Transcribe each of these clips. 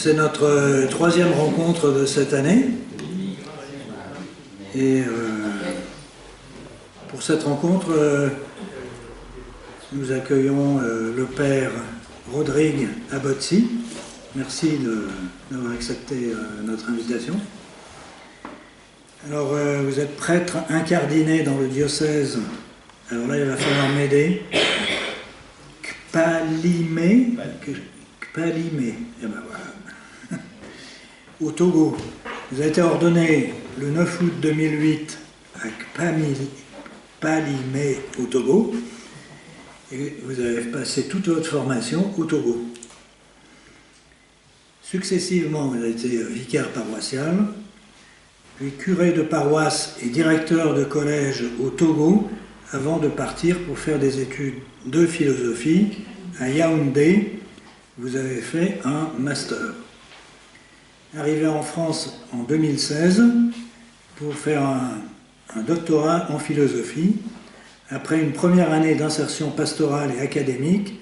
c'est notre troisième rencontre de cette année. Et pour cette rencontre, nous accueillons le père Rodrigue Abotsi. Merci d'avoir accepté notre invitation. Alors, vous êtes prêtre incardiné dans le diocèse. Alors là, il va falloir m'aider. Kpalimé. Eh ben voilà. Au Togo. Vous avez été ordonné le 9 août 2008 à Kpalimé au Togo. Et vous avez passé toute votre formation au Togo. Successivement, vous avez été vicaire paroissial, puis curé de paroisse et directeur de collège au Togo, avant de partir pour faire des études de philosophie à Yaoundé. Vous avez fait un master. Arrivé en France en 2016 pour faire un doctorat en philosophie, après une première année d'insertion pastorale et académique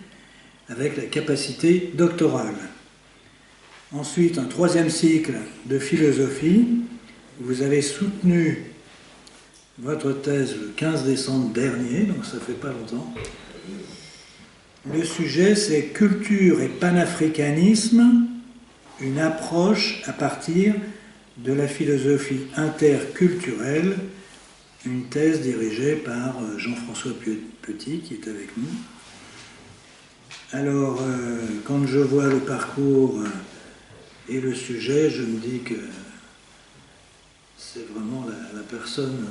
avec la capacité doctorale. Ensuite, un troisième cycle de philosophie. Vous avez soutenu votre thèse le 15 décembre dernier, donc ça fait pas longtemps. Le sujet, c'est culture et panafricanisme, une approche à partir de la philosophie interculturelle, une thèse dirigée par Jean-François Petit, qui est avec nous. Alors, quand je vois le parcours et le sujet, je me dis que c'est vraiment la personne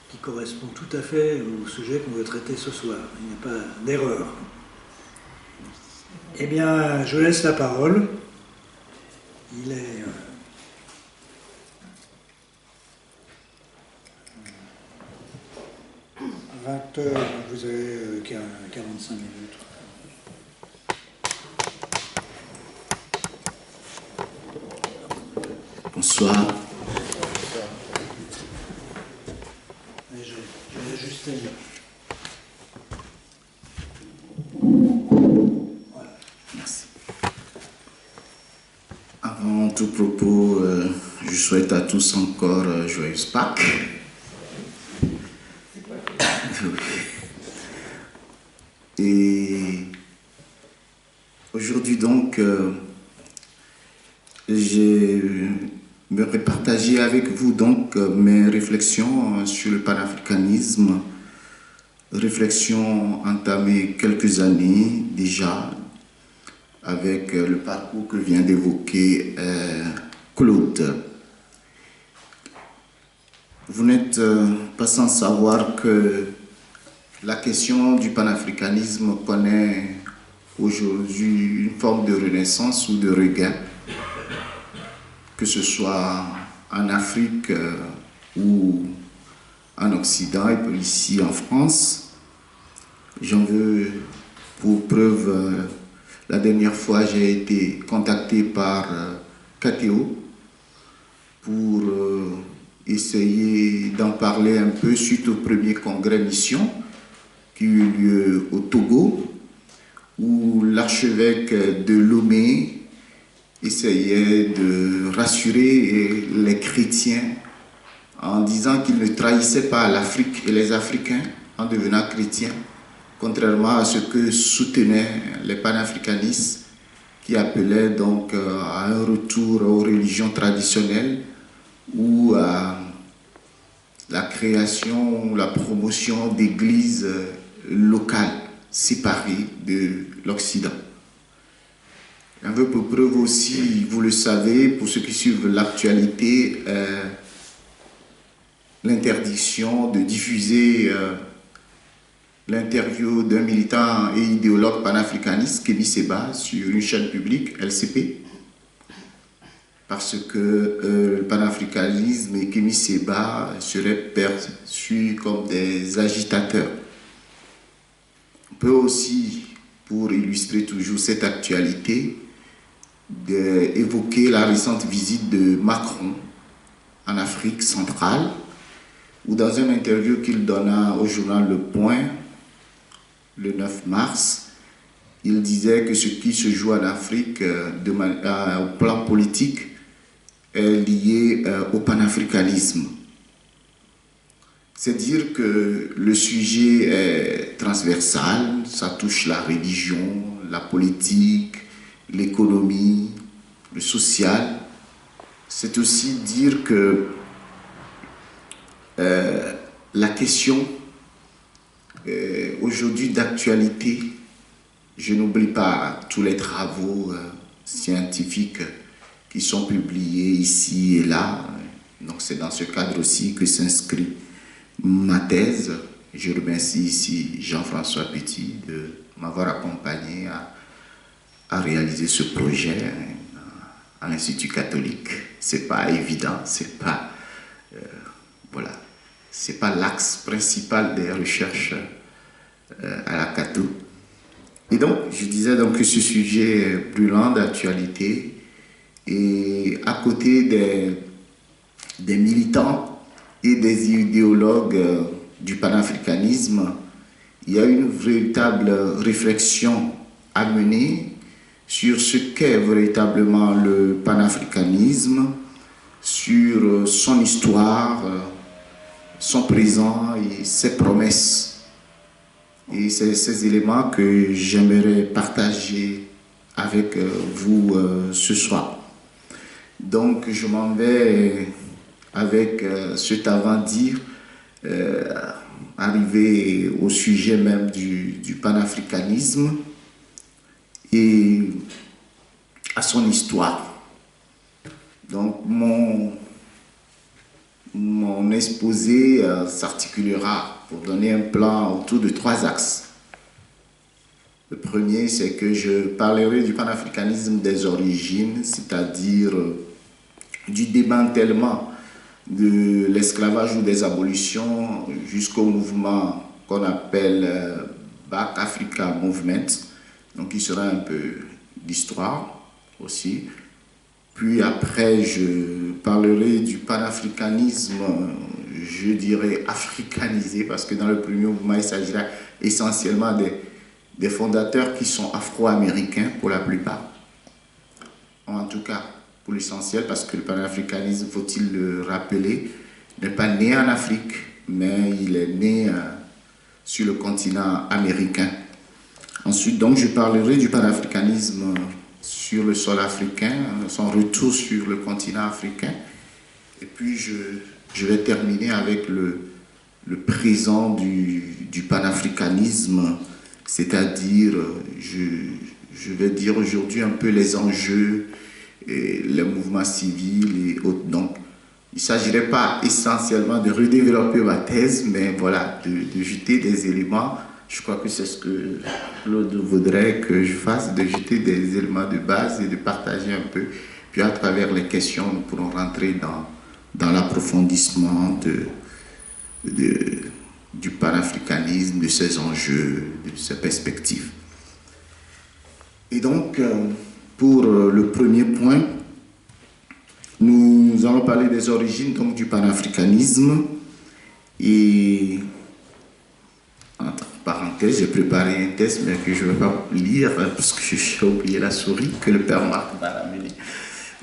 qui correspond tout à fait au sujet qu'on veut traiter ce soir. Il n'y a pas d'erreur. Eh bien, je laisse la parole. Il est 20h, vous avez 45 minutes. Bonsoir. Je vais ajuster. Voilà. Merci. Avant tout propos, je souhaite à tous encore joyeuse Pâques. Et aujourd'hui donc, j'aimerais partager avec vous donc mes réflexions sur le panafricanisme, réflexions entamées quelques années déjà avec le parcours que vient d'évoquer Claude. Vous n'êtes pas sans savoir que la question du panafricanisme connaît aujourd'hui une forme de renaissance ou de regain, que ce soit en Afrique ou en Occident et puis ici en France. J'en veux pour preuve, la dernière fois j'ai été contacté par KTO pour essayer d'en parler un peu suite au premier congrès mission qui eut lieu au Togo, où l'archevêque de Lomé essayait de rassurer les chrétiens en disant qu'il ne trahissait pas l'Afrique et les Africains en devenant chrétiens, contrairement à ce que soutenaient les panafricanistes qui appelaient donc à un retour aux religions traditionnelles ou à la création ou la promotion d'églises locales séparées de l'Occident. Un peu pour preuve aussi, vous le savez, pour ceux qui suivent l'actualité, l'interdiction de diffuser l'interview d'un militant et idéologue panafricaniste, Kémy Séba, sur une chaîne publique, LCP, parce que le panafricanisme et Kémy Séba seraient perçus comme des agitateurs. On peut aussi, pour illustrer toujours cette actualité, évoquer la récente visite de Macron en Afrique centrale, où dans une interview qu'il donna au journal Le Point, le 9 mars, il disait que ce qui se joue en Afrique au plan politique est lié au panafricanisme. C'est dire que le sujet est transversal, ça touche la religion, la politique, l'économie, le social. C'est aussi dire que la question aujourd'hui d'actualité, je n'oublie pas tous les travaux scientifiques qui sont publiés ici et là. Donc c'est dans ce cadre aussi que s'inscrit ma thèse. Je remercie ici Jean-François Petit de m'avoir accompagné à réaliser ce projet à l'Institut catholique. C'est pas évident, c'est pas voilà, c'est pas l'axe principal des recherches à la Catho. Et donc, je disais donc que ce sujet est brûlant d'actualité et à côté des militants et des idéologues du panafricanisme, il y a une véritable réflexion à mener sur ce qu'est véritablement le panafricanisme, sur son histoire, son présent et ses promesses. Et c'est ces éléments que j'aimerais partager avec vous ce soir. Donc je m'en vais avec cet avant-dire, arriver au sujet même du panafricanisme et à son histoire. Donc mon exposé s'articulera pour donner un plan autour de 3 axes. Le premier, c'est que je parlerai du panafricanisme des origines, c'est-à-dire du démantèlement de l'esclavage ou des abolitions jusqu'au mouvement qu'on appelle Back Africa Movement, donc il sera un peu d'histoire aussi. Puis après, je parlerai du panafricanisme, je dirais africanisé, parce que dans le premier mouvement, il s'agira essentiellement des fondateurs qui sont afro-américains pour la plupart. En tout cas, pour l'essentiel, parce que le panafricanisme, faut-il le rappeler, n'est pas né en Afrique, mais il est né sur le continent américain. Ensuite, donc, je parlerai du panafricanisme sur le sol africain, son retour sur le continent africain. Et puis, je vais terminer avec le présent du panafricanisme, c'est-à-dire, je vais dire aujourd'hui un peu les enjeux, et les mouvements civils et autres. Donc, il ne s'agirait pas essentiellement de redévelopper ma thèse, mais voilà, de jeter des éléments. Je crois que c'est ce que Claude voudrait que je fasse, de jeter des éléments de base et de partager un peu. Puis à travers les questions, nous pourrons rentrer dans l'approfondissement du panafricanisme, de ses enjeux, de ses perspectives. Et donc, pour le premier point, nous allons parler des origines donc, du panafricanisme. Et entre parenthèses, j'ai préparé un texte, mais que je ne vais pas lire parce que j'ai oublié la souris que le père Marc m'a ramené.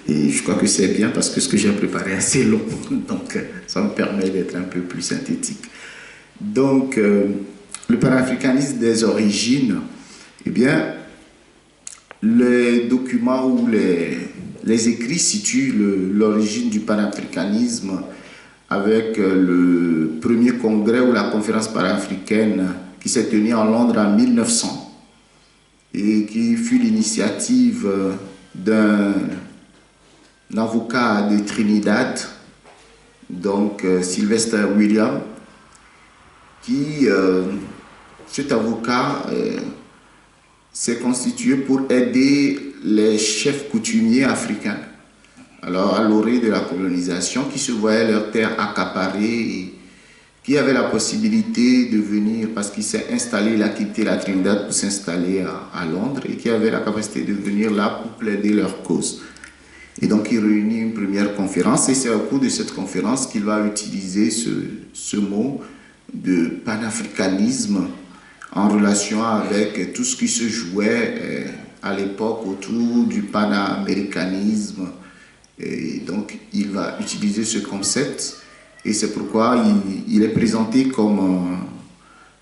Et je crois que c'est bien parce que ce que j'ai préparé est assez long, donc ça me permet d'être un peu plus synthétique. Donc, le panafricanisme des origines, eh bien, les documents ou les écrits situent l'origine du panafricanisme avec le premier congrès ou la conférence panafricaine qui s'est tenue en Londres en 1900 et qui fut l'initiative d'un avocat de Trinidad, donc Sylvester Williams, qui, cet avocat, s'est constitué pour aider les chefs coutumiers africains, alors à l'orée de la colonisation, qui se voyaient leurs terres accaparées et qui avaient la possibilité de venir, parce qu'il s'est installé, il a quitté la Trinidad pour s'installer à Londres, et qui avaient la capacité de venir là pour plaider leur cause. Et donc il réunit une première conférence, et c'est au cours de cette conférence qu'il va utiliser ce mot de panafricanisme en relation avec tout ce qui se jouait à l'époque autour du panaméricanisme. Et donc, il va utiliser ce concept et c'est pourquoi il est présenté comme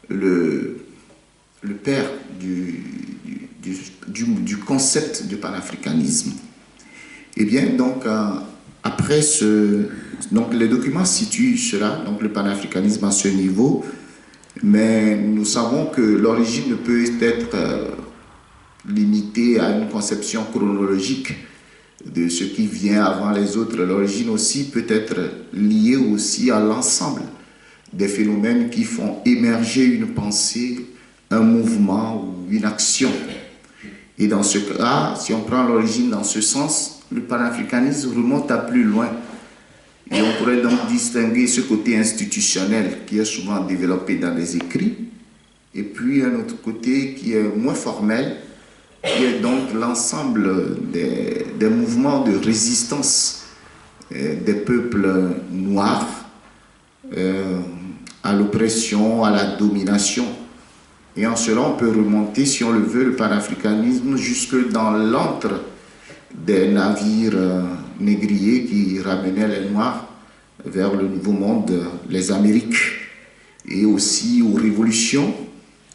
le père du concept du panafricanisme. Et bien, donc, après donc les documents situent cela, donc le panafricanisme à ce niveau, mais nous savons que l'origine ne peut être limitée à une conception chronologique de ce qui vient avant les autres. L'origine aussi peut être liée aussi à l'ensemble des phénomènes qui font émerger une pensée, un mouvement ou une action. Et dans ce cas, si on prend l'origine dans ce sens, le panafricanisme remonte à plus loin. Et on pourrait donc distinguer ce côté institutionnel qui est souvent développé dans les écrits, et puis un autre côté qui est moins formel, qui est donc l'ensemble des mouvements de résistance des peuples noirs à l'oppression, à la domination. Et en cela, on peut remonter, si on le veut, le panafricanisme jusque dans l'antre des navires négriers qui ramenaient les Noirs vers le Nouveau Monde, les Amériques, et aussi aux révolutions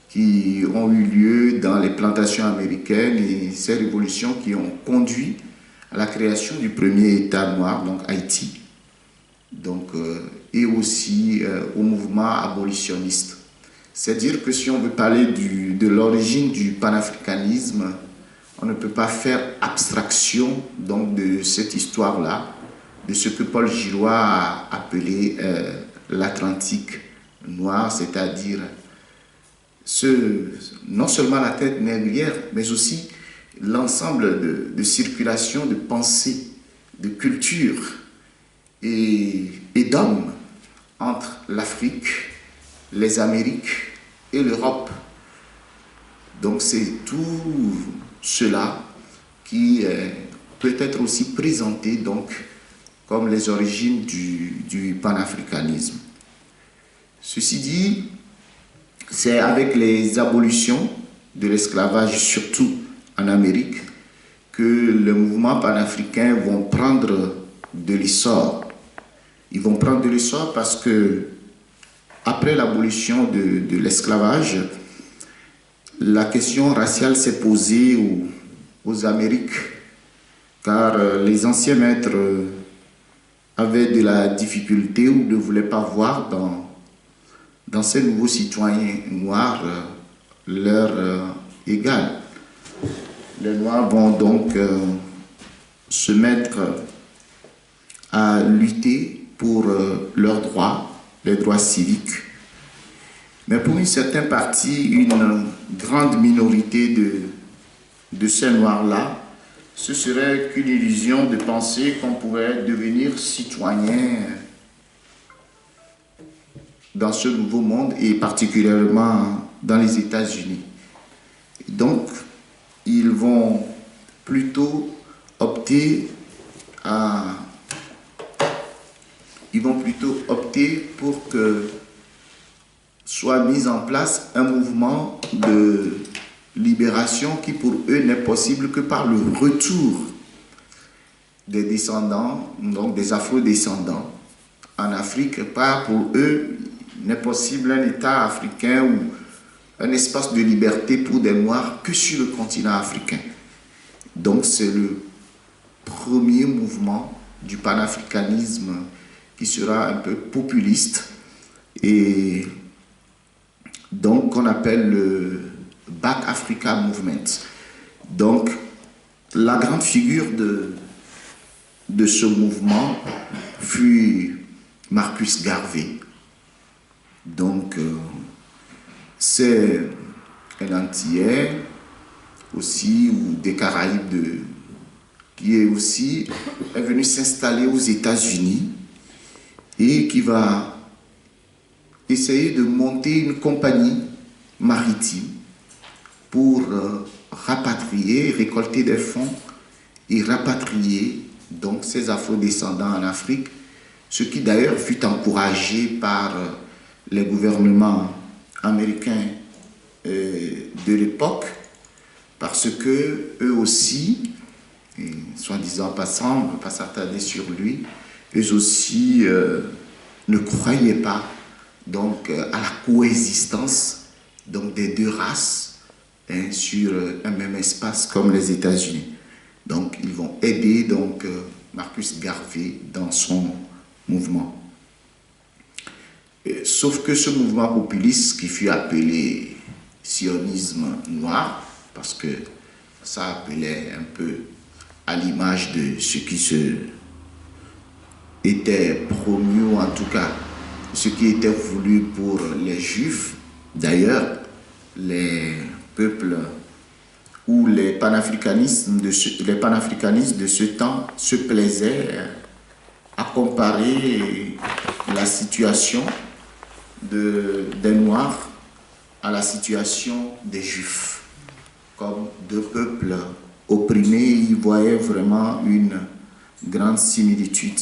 qui ont eu lieu dans les plantations américaines, et ces révolutions qui ont conduit à la création du premier État noir, donc Haïti, donc, et aussi au mouvement abolitionniste. C'est-à-dire que si on veut parler de l'origine du panafricanisme, on ne peut pas faire abstraction donc, de cette histoire-là, de ce que Paul Gillois a appelé l'Atlantique noir, c'est-à-dire non seulement la traite négrière, mais aussi l'ensemble de circulation de pensée, de culture et d'hommes entre l'Afrique, les Amériques et l'Europe. Donc c'est tout cela qui peut être aussi présenté donc, comme les origines du panafricanisme. Ceci dit, c'est avec les abolitions de l'esclavage, surtout en Amérique, que les mouvements panafricains vont prendre de l'essor. Ils vont prendre de l'essor parce que après l'abolition de l'esclavage, la question raciale s'est posée aux Amériques, car les anciens maîtres avaient de la difficulté ou ne voulaient pas voir dans ces nouveaux citoyens noirs leur égal. Les Noirs vont donc se mettre à lutter pour leurs droits, les droits civiques. Mais pour une certaine partie, une grande minorité de ces Noirs-là, ce serait qu'une illusion de penser qu'on pourrait devenir citoyen dans ce nouveau monde et particulièrement dans les États-Unis. Donc, ils vont plutôt opter pour que soit mis en place un mouvement de libération qui pour eux n'est possible que par le retour des descendants, donc des afro-descendants en Afrique. Pas pour eux n'est possible un État africain ou un espace de liberté pour des Noirs que sur le continent africain. Donc c'est le premier mouvement du panafricanisme qui sera un peu populiste et donc qu'on appelle le Back Africa Movement. Donc la grande figure de ce mouvement fut Marcus Garvey. Donc c'est un Antillais aussi ou des Caraïbes qui est venu s'installer aux États-Unis et qui va essayer de monter une compagnie maritime pour rapatrier, récolter des fonds et rapatrier donc ces afro-descendants en Afrique, ce qui d'ailleurs fut encouragé par les gouvernements américains de l'époque, parce que eux aussi, soi-disant passant, on ne va pas s'attarder sur lui, eux aussi ne croyaient pas donc, à la coexistence donc, des deux races sur un même espace comme les États-Unis. Donc ils vont aider donc, Marcus Garvey dans son mouvement. Sauf que ce mouvement populiste qui fut appelé sionisme noir, parce que ça appelait un peu à l'image de ce qui se était promu, ou en tout cas ce qui était voulu pour les Juifs. D'ailleurs, les peuples ou les panafricanistes de ce temps se plaisaient à comparer la situation des Noirs à la situation des Juifs. Comme deux peuples opprimés, ils voyaient vraiment une grande similitude.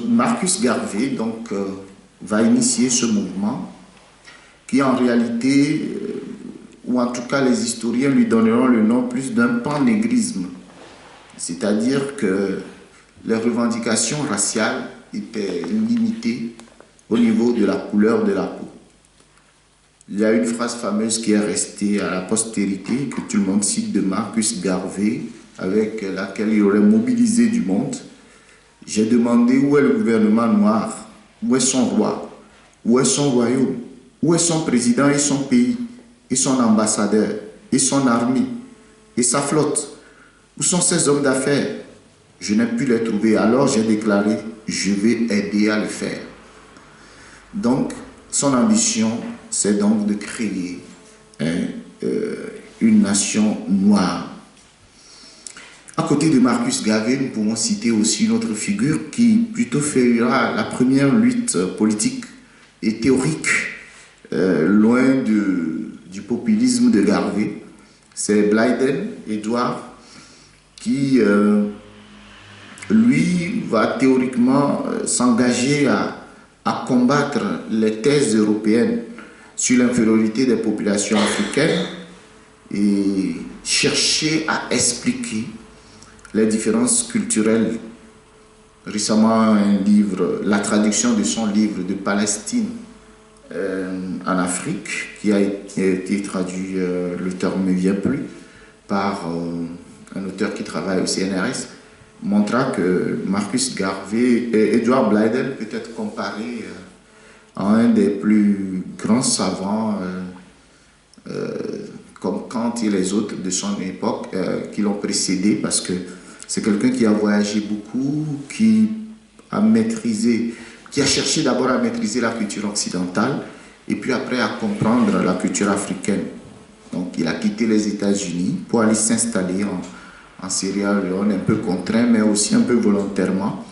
Marcus Garvey donc, va initier ce mouvement qui en réalité, ou en tout cas les historiens lui donneront le nom plus d'un pan-négrisme. C'est-à-dire que les revendications raciales étaient limitées au niveau de la couleur de la peau. Il y a une phrase fameuse qui est restée à la postérité, que tout le monde cite, de Marcus Garvey, avec laquelle il aurait mobilisé du monde. J'ai demandé où est le gouvernement noir, où est son roi, où est son royaume, où est son président et son pays, et son ambassadeur, et son armée, et sa flotte. Où sont ces hommes d'affaires? Je n'ai pu les trouver. Alors j'ai déclaré, je vais aider à le faire. Donc, son ambition, c'est donc de créer une nation noire. À côté de Marcus Garvey, nous pouvons citer aussi une autre figure qui plutôt fera la première lutte politique et théorique loin du populisme de Garvey. C'est Blyden Edward qui, lui, va théoriquement s'engager à combattre les thèses européennes sur l'infériorité des populations africaines et chercher à expliquer les différences culturelles. Récemment, un livre, la traduction de son livre de Palestine en Afrique, qui a été traduit, le terme ne me vient plus, par un auteur qui travaille au CNRS, montra que Marcus Garvey et Edward Blyden peut être comparé à un des plus grands savants comme Kant et les autres de son époque qui l'ont précédé, parce que c'est quelqu'un qui a voyagé beaucoup, qui a cherché d'abord à maîtriser la culture occidentale et puis après à comprendre la culture africaine. Donc il a quitté les États-Unis pour aller s'installer en Sierra Leone, un peu contraint, mais aussi un peu volontairement.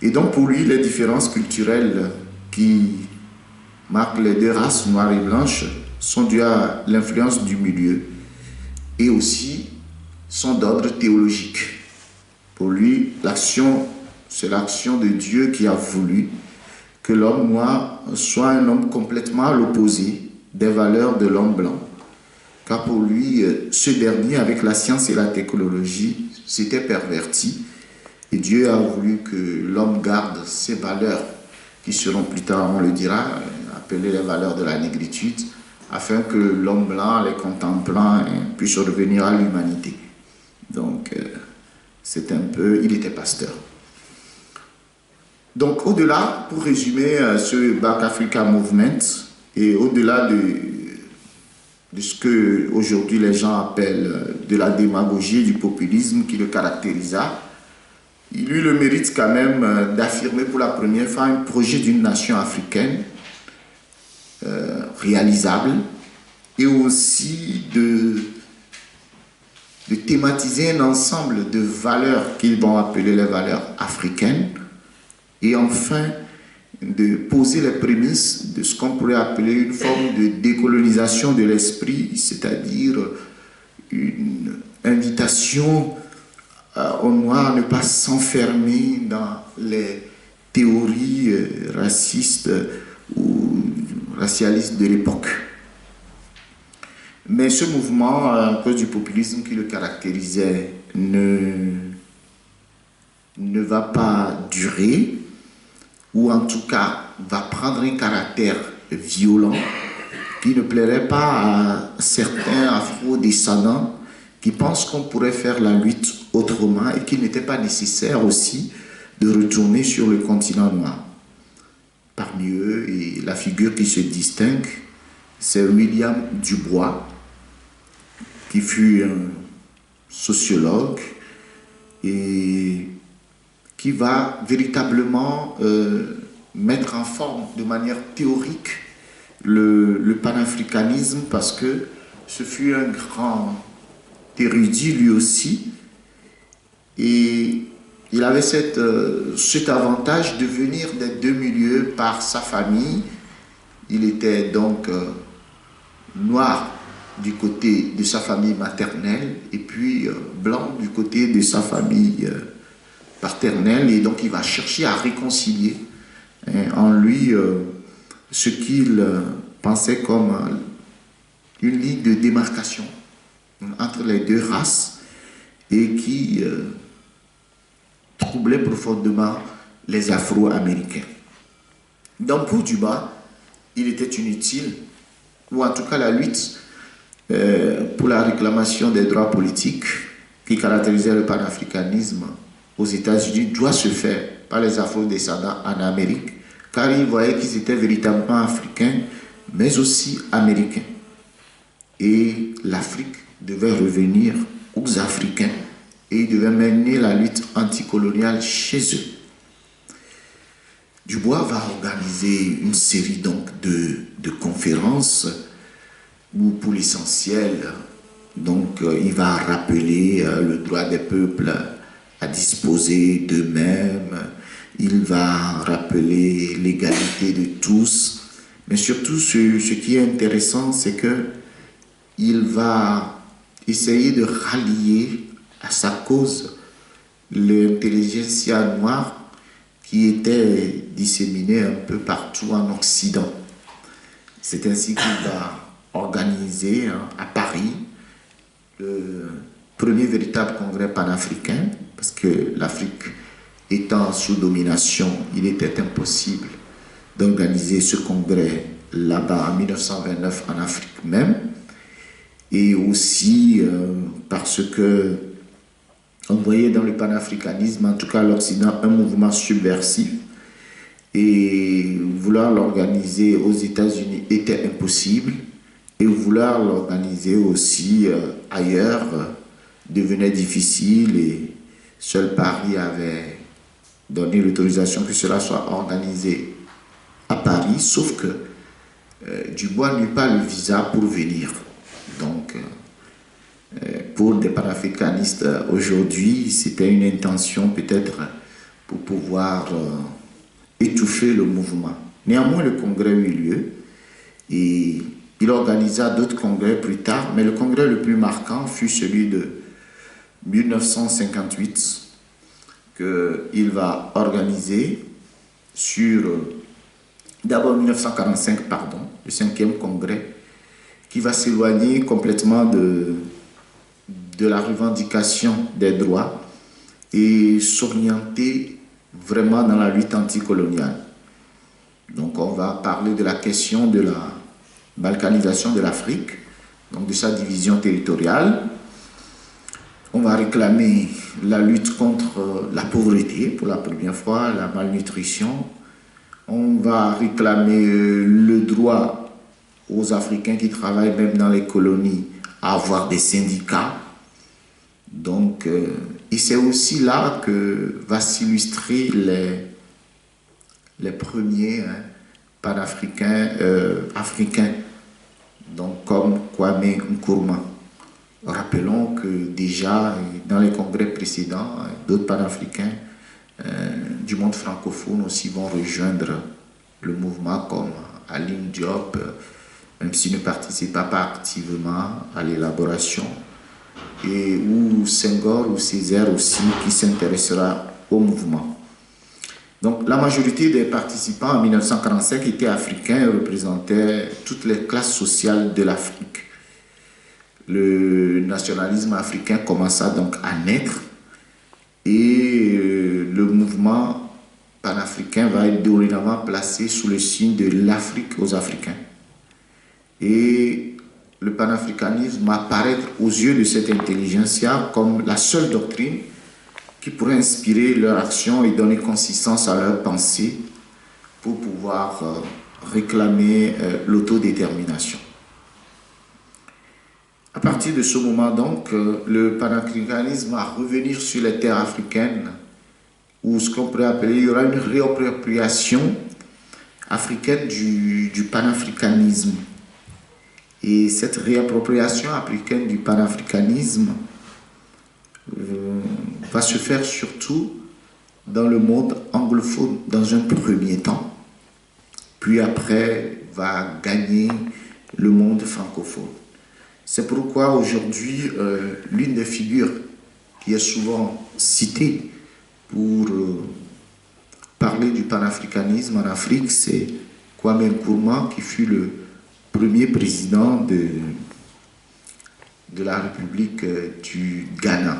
Et donc pour lui, les différences culturelles qui marquent les deux races, noires et blanches, sont dues à l'influence du milieu et aussi sont d'ordre théologique. Pour lui, c'est l'action de Dieu qui a voulu que l'homme noir soit un homme complètement à l'opposé des valeurs de l'homme blanc. Car pour lui, ce dernier, avec la science et la technologie, s'était perverti. Et Dieu a voulu que l'homme garde ses valeurs, qui seront plus tard, on le dira, appelées les valeurs de la négritude, afin que l'homme blanc, les contemplant, puisse revenir à l'humanité. Donc, il était pasteur. Donc, au-delà, pour résumer ce Black Africa Movement, et au-delà de ce que aujourd'hui les gens appellent de la démagogie et du populisme qui le caractérisa, il eut le mérite quand même d'affirmer pour la première fois un projet d'une nation africaine réalisable et aussi de thématiser un ensemble de valeurs qu'ils vont appeler les valeurs africaines et enfin de poser les prémices de ce qu'on pourrait appeler une forme de décolonisation de l'esprit, c'est-à-dire une invitation aux Noirs à ne pas s'enfermer dans les théories racistes ou racialistes de l'époque. Mais ce mouvement, à cause du populisme qui le caractérisait, ne va pas durer, ou en tout cas va prendre un caractère violent qui ne plairait pas à certains afro-descendants qui pensent qu'on pourrait faire la lutte autrement et qu'il n'était pas nécessaire aussi de retourner sur le continent noir. Parmi eux, et la figure qui se distingue, c'est William Dubois, qui fut un sociologue et qui va véritablement mettre en forme de manière théorique le panafricanisme, parce que ce fut un grand érudit lui aussi, et il avait cet avantage de venir des deux milieux par sa famille. Il était donc noir du côté de sa famille maternelle et puis blanc du côté de sa famille paternelle, et donc il va chercher à réconcilier en lui ce qu'il pensait comme une ligne de démarcation entre les deux races et qui troublait profondément les Afro-Américains. Donc pour Dubois, il était inutile, ou en tout cas la lutte pour la réclamation des droits politiques qui caractérisait le panafricanisme aux États-Unis doit se faire par les Afro-descendants en Amérique, car ils voyaient qu'ils étaient véritablement africains, mais aussi américains. Et l'Afrique devait revenir aux Africains et ils devaient mener la lutte anticoloniale chez eux. Dubois va organiser une série donc de conférences où, pour l'essentiel, donc il va rappeler le droit des peuples à disposer d'eux-mêmes, il va rappeler l'égalité de tous, mais surtout ce qui est intéressant, c'est que il va essayer de rallier à sa cause l'intelligentsia noire qui était disséminée un peu partout en Occident. C'est ainsi qu'il va organiser à Paris le premier véritable congrès panafricain, parce que l'Afrique étant sous domination, il était impossible d'organiser ce congrès là-bas en 1929 en Afrique même, et aussi parce que on voyait dans le panafricanisme, en tout cas à l'Occident, un mouvement subversif, et vouloir l'organiser aux États-Unis était impossible, et vouloir l'organiser aussi ailleurs devenait difficile, et seul Paris avait donné l'autorisation que cela soit organisé à Paris, sauf que Dubois n'eut pas le visa pour venir. Donc, pour des panafricanistes aujourd'hui, c'était une intention peut-être pour pouvoir étouffer le mouvement. Néanmoins, le congrès eut lieu et il organisa d'autres congrès plus tard, mais le congrès le plus marquant fut celui de 1958 qu'il va organiser sur, d'abord 1945, pardon, le 5e congrès, qui va s'éloigner complètement de la revendication des droits et s'orienter vraiment dans la lutte anticoloniale. Donc on va parler de la question de la balkanisation de l'Afrique, donc de sa division territoriale. On va réclamer la lutte contre la pauvreté pour la première fois, la malnutrition. On va réclamer le droit aux Africains qui travaillent même dans les colonies à avoir des syndicats. Donc, et c'est aussi là que va s'illustrer les premiers panafricains africains, donc comme Kwame Nkrumah. Rappelons que déjà dans les congrès précédents, d'autres panafricains du monde francophone aussi vont rejoindre le mouvement, comme Aline Diop, même s'il ne participa pas activement à l'élaboration, et ou Senghor ou Césaire aussi, qui s'intéressera au mouvement. Donc la majorité des participants en 1945 étaient africains et représentaient toutes les classes sociales de l'Afrique. le nationalisme africain commença donc à naître et le mouvement panafricain va être dorénavant placé sous le signe de l'Afrique aux Africains. Et le panafricanisme va apparaître aux yeux de cette intelligentsia comme la seule doctrine qui pourrait inspirer leur action et donner consistance à leur pensée pour pouvoir réclamer l'autodétermination. À partir de ce moment donc, le panafricanisme va revenir sur les terres africaines où ce qu'on pourrait appeler, il y aura une réappropriation africaine du panafricanisme. Et cette réappropriation africaine du panafricanisme va se faire surtout dans le monde anglophone dans un premier temps, puis après va gagner le monde francophone. C'est pourquoi aujourd'hui, l'une des figures qui est souvent citée pour parler du panafricanisme en Afrique, c'est Kwame Nkrumah, qui fut le premier président de la République du Ghana.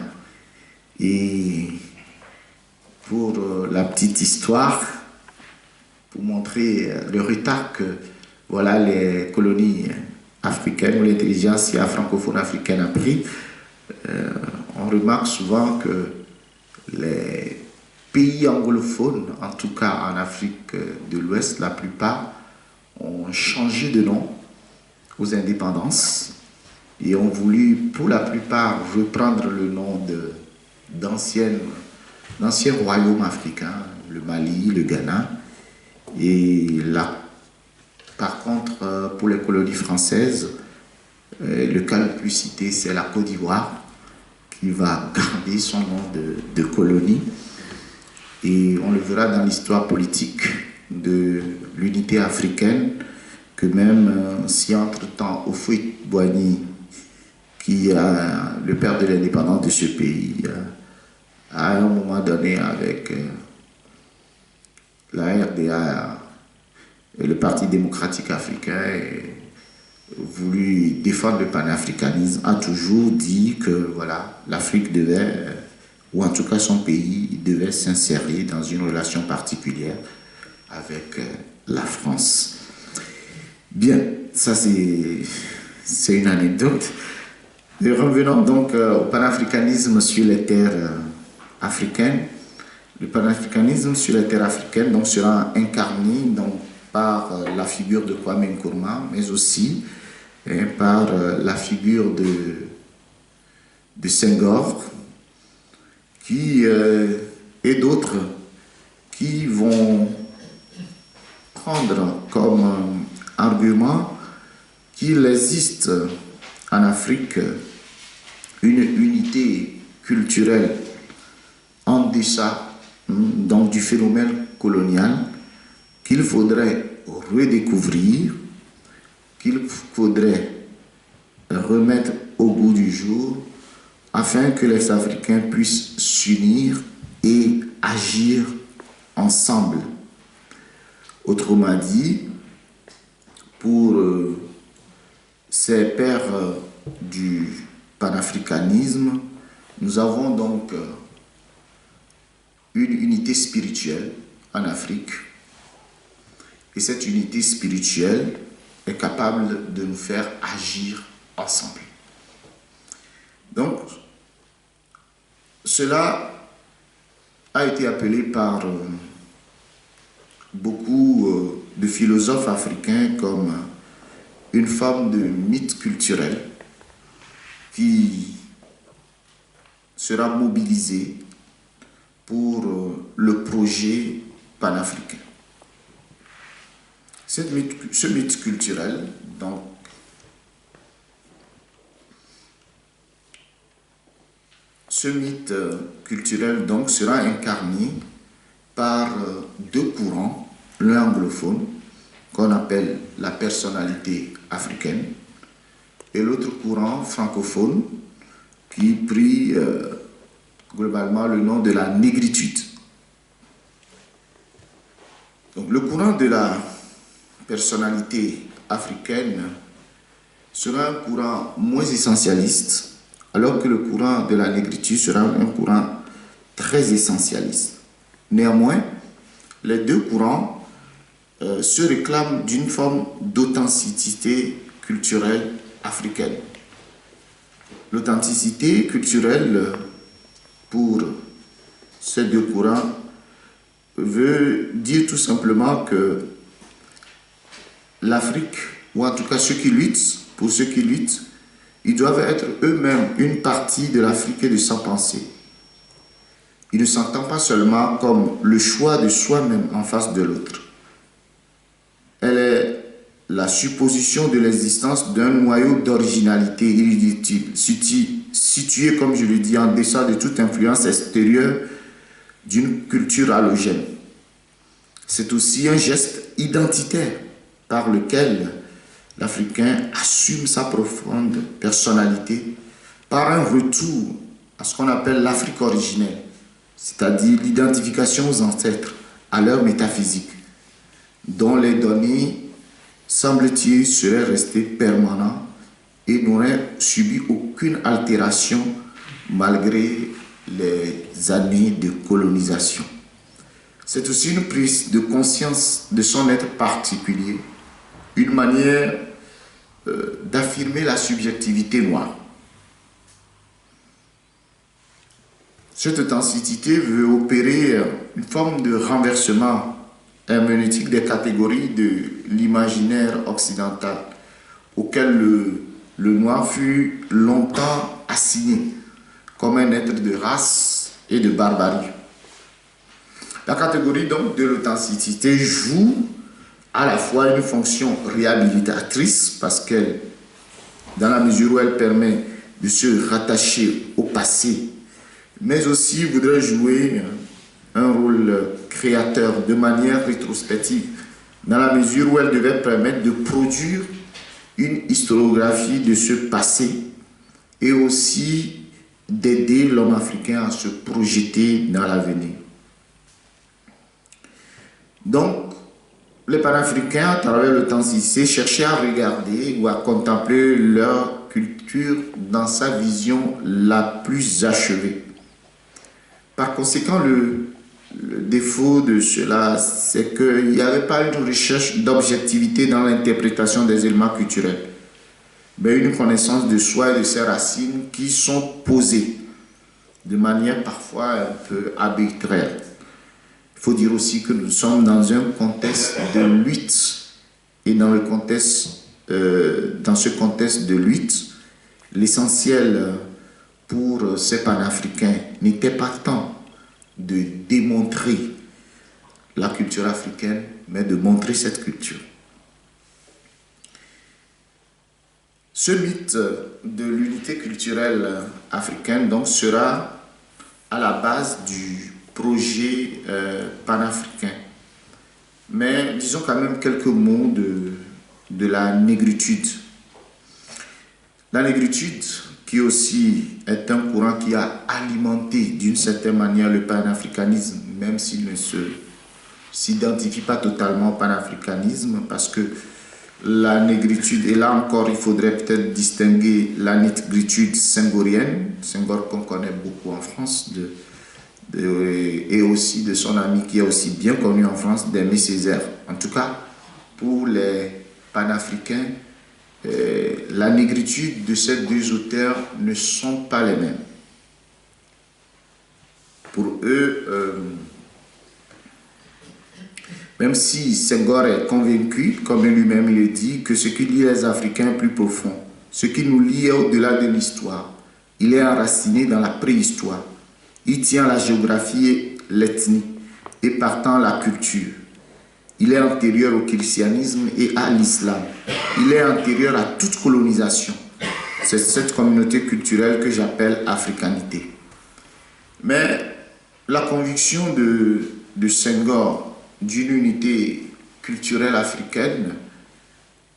Et pour la petite histoire, pour montrer le retard que voilà, les colonies africaines ou l'intelligentsia francophone africaine a pris, on remarque souvent que les pays anglophones, en tout cas en Afrique de l'Ouest, la plupart ont changé de nom aux indépendances et ont voulu pour la plupart reprendre le nom d'anciens royaumes africains, le Mali, le Ghana. Et là, par contre, pour les colonies françaises, le cas le plus cité, c'est la Côte d'Ivoire, qui va garder son nom de colonie. Et on le verra dans l'histoire politique de l'unité africaine, que même si entre-temps, Houphouët-Boigny, qui est le père de l'indépendance de ce pays, à un moment donné avec la RDA et le Parti démocratique africain, voulu défendre le panafricanisme, a toujours dit que voilà, l'Afrique devait, ou en tout cas son pays, devait s'insérer dans une relation particulière avec la France. Bien, ça c'est une anecdote. Et revenons donc au panafricanisme sur les terres africaines. Le panafricanisme sur les terres africaines donc, sera incarné donc, par la figure de Kwame Nkrumah, mais aussi par la figure de Senghor, et d'autres qui vont prendre comme argument qu'il existe en Afrique une unité culturelle en deçà donc, du phénomène colonial qu'il faudrait redécouvrir, qu'il faudrait remettre au goût du jour afin que les Africains puissent s'unir et agir ensemble. Autrement dit, pour ces pères du panafricanisme, nous avons donc une unité spirituelle en Afrique. Et cette unité spirituelle est capable de nous faire agir ensemble. Donc, cela a été appelé par beaucoup de philosophes africains comme une forme de mythe culturel qui sera mobilisé pour le projet panafricain. Ce mythe culturel, donc, sera incarné par deux courants, l'un anglophone, qu'on appelle la personnalité africaine, et l'autre courant francophone, qui prit globalement le nom de la négritude. Donc, le courant de la personnalité africaine sera un courant moins essentialiste, alors que le courant de la négritude sera un courant très essentialiste. Néanmoins, les deux courants se réclament d'une forme d'authenticité culturelle africaine. L'authenticité culturelle pour ces deux courants veut dire tout simplement que l'Afrique, ou en tout cas ceux qui luttent, pour ceux qui luttent, ils doivent être eux-mêmes une partie de l'Afrique et de sa pensée. Ils ne s'entendent pas seulement comme le choix de soi-même en face de l'autre. Elle est la supposition de l'existence d'un noyau d'originalité irréductible, situé, comme je le dis, en deçà de toute influence extérieure d'une culture allogène. C'est aussi un geste identitaire par lequel l'Africain assume sa profonde personnalité par un retour à ce qu'on appelle l'Afrique originelle, c'est-à-dire l'identification aux ancêtres, à leur métaphysique, dont les données, semble-t-il, seraient restées permanentes et n'auraient subi aucune altération malgré les années de colonisation. C'est aussi une prise de conscience de son être particulier, une manière d'affirmer la subjectivité noire. Cette authenticité veut opérer une forme de renversement herméneutique des catégories de l'imaginaire occidental, auquel le noir fut longtemps assigné comme un être de race et de barbarie. La catégorie donc de l'authenticité joue à la fois une fonction réhabilitatrice, parce qu'elle, dans la mesure où elle permet de se rattacher au passé, mais aussi voudrait jouer un rôle créateur de manière rétrospective, dans la mesure où elle devait permettre de produire une historiographie de ce passé et aussi d'aider l'homme africain à se projeter dans l'avenir. Donc, les panafricains, à travers le temps cissé, cherchaient à regarder ou à contempler leur culture dans sa vision la plus achevée. Par conséquent, le défaut de cela, c'est qu'il n'y avait pas une recherche d'objectivité dans l'interprétation des éléments culturels, mais une connaissance de soi et de ses racines qui sont posées de manière parfois un peu arbitraire. Il faut dire aussi que nous sommes dans un contexte de lutte, et dans ce contexte de lutte, l'essentiel pour ces panafricains n'était pas tant de démontrer la culture africaine, mais de montrer cette culture. Ce mythe de l'unité culturelle africaine donc sera à la base du projet panafricain. Mais disons quand même quelques mots de la négritude. La négritude, qui aussi est un courant qui a alimenté d'une certaine manière le panafricanisme, même s'il ne s'identifie pas totalement au panafricanisme, parce que la négritude, et là encore il faudrait peut-être distinguer la négritude senghorienne, Senghor qu'on connaît beaucoup en France, et aussi de son ami qui est aussi bien connu en France, d'Aimé Césaire. En tout cas, pour les panafricains, la négritude de ces deux auteurs ne sont pas les mêmes. Pour eux, même si Senghor est convaincu, comme lui-même il le dit, que ce qui lie les Africains est plus profond, ce qui nous lie est au-delà de l'histoire. Il est enraciné dans la préhistoire. Il tient la géographie et l'ethnie, et partant la culture. Il est antérieur au christianisme et à l'islam. Il est antérieur à toute colonisation. C'est cette communauté culturelle que j'appelle africanité. Mais la conviction de Senghor d'une unité culturelle africaine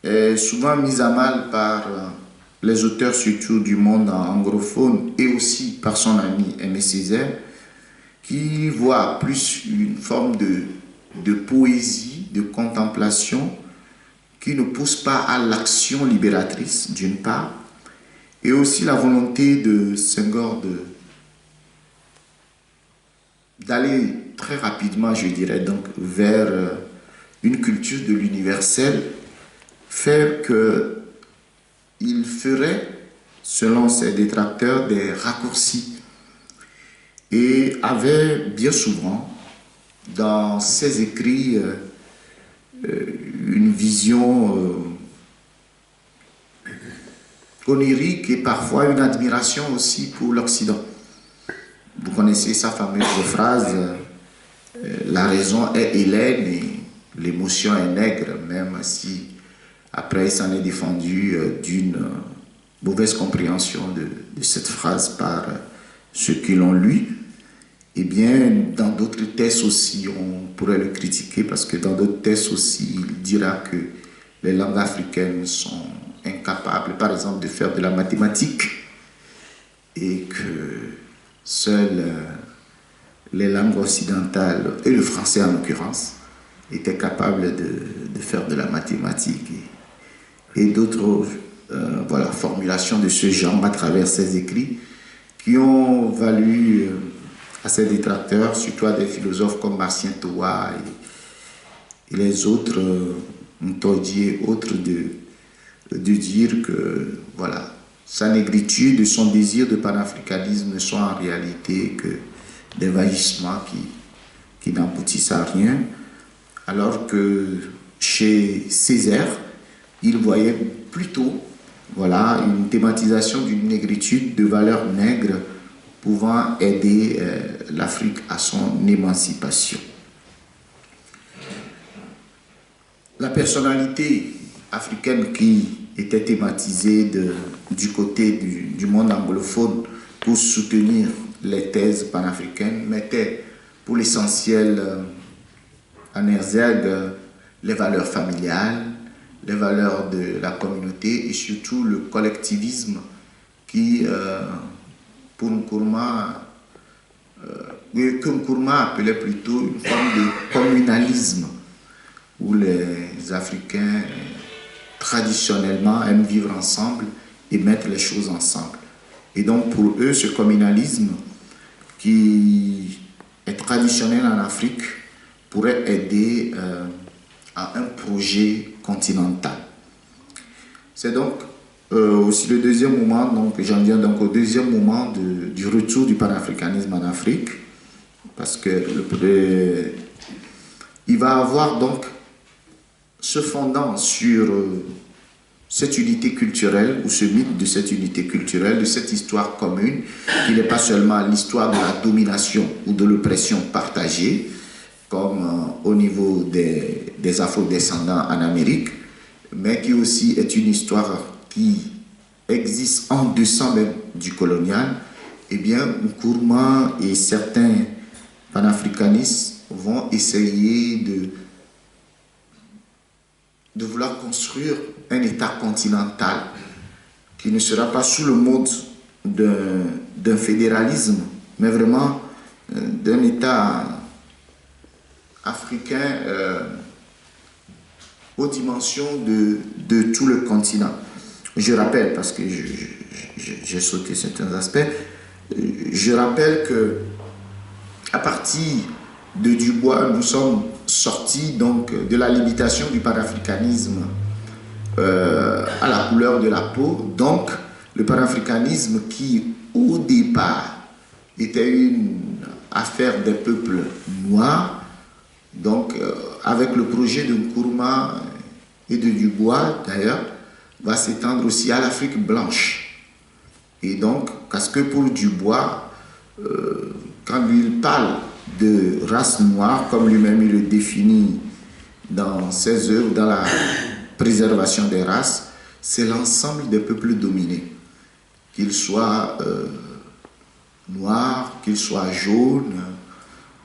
est souvent mise à mal par les auteurs surtout du monde anglophone et aussi par son ami Aimé Césaire, qui voit plus une forme de poésie, de contemplation, qui ne pousse pas à l'action libératrice, d'une part, et aussi la volonté de Senghor d'aller très rapidement, je dirais, donc, vers une culture de l'universel, fait qu'il ferait, selon ses détracteurs, des raccourcis et avait bien souvent, dans ses écrits, une vision onirique et parfois une admiration aussi pour l'Occident. Vous connaissez sa fameuse phrase la raison est hélène et l'émotion est nègre, même si après il s'en est défendu d'une mauvaise compréhension de cette phrase par ceux qui l'ont lu. Eh bien, dans d'autres textes aussi, on pourrait le critiquer parce que dans d'autres textes aussi, il dira que les langues africaines sont incapables, par exemple, de faire de la mathématique et que seules les langues occidentales, et le français en l'occurrence, étaient capables de faire de la mathématique et d'autres voilà, formulations de ce genre à travers ses écrits qui ont valu à ses détracteurs, surtout à des philosophes comme Marcien Toa et les autres, Ntodi et autres, de dire que voilà, sa négritude et son désir de panafricanisme ne sont en réalité que des vagissements qui n'aboutissent à rien, alors que chez Césaire, il voyait plutôt voilà, une thématisation d'une négritude, de valeurs nègres pouvant aider l'Afrique à son émancipation. La personnalité africaine qui était thématisée du côté du monde anglophone pour soutenir les thèses panafricaines mettait pour l'essentiel en exergue les valeurs familiales, les valeurs de la communauté et surtout le collectivisme qui, pour Nkrumah, que Nkrumah appelait plutôt une forme de communalisme où les Africains traditionnellement aiment vivre ensemble et mettre les choses ensemble. Et donc pour eux, ce communalisme qui est traditionnel en Afrique pourrait aider à un projet continental. C'est donc aussi le deuxième moment, donc j'en viens donc au deuxième moment du retour du panafricanisme en Afrique, parce que il va avoir donc se fondant sur cette unité culturelle, ou ce mythe de cette unité culturelle, de cette histoire commune, qui n'est pas seulement l'histoire de la domination ou de l'oppression partagée, comme au niveau des afro-descendants en Amérique, mais qui aussi est une histoire qui existe en deçà même du colonial. Eh bien, Nkrumah et certains panafricanistes vont essayer de vouloir construire un État continental qui ne sera pas sous le mode d'un fédéralisme, mais vraiment d'un État africain aux dimensions de tout le continent. Je rappelle, parce que j'ai sauté certains aspects, je rappelle que à partir de Dubois, nous sommes sortis donc de la limitation du panafricanisme à la couleur de la peau. Donc, le panafricanisme qui, au départ, était une affaire des peuples noirs, donc avec le projet de Nkrumah et de Dubois, d'ailleurs, va s'étendre aussi à l'Afrique blanche. Et donc, parce que pour Dubois, quand lui il parle de race noire, comme lui-même il le définit dans ses œuvres, dans la préservation des races, c'est l'ensemble des peuples dominés, qu'ils soient noirs, qu'ils soient jaunes.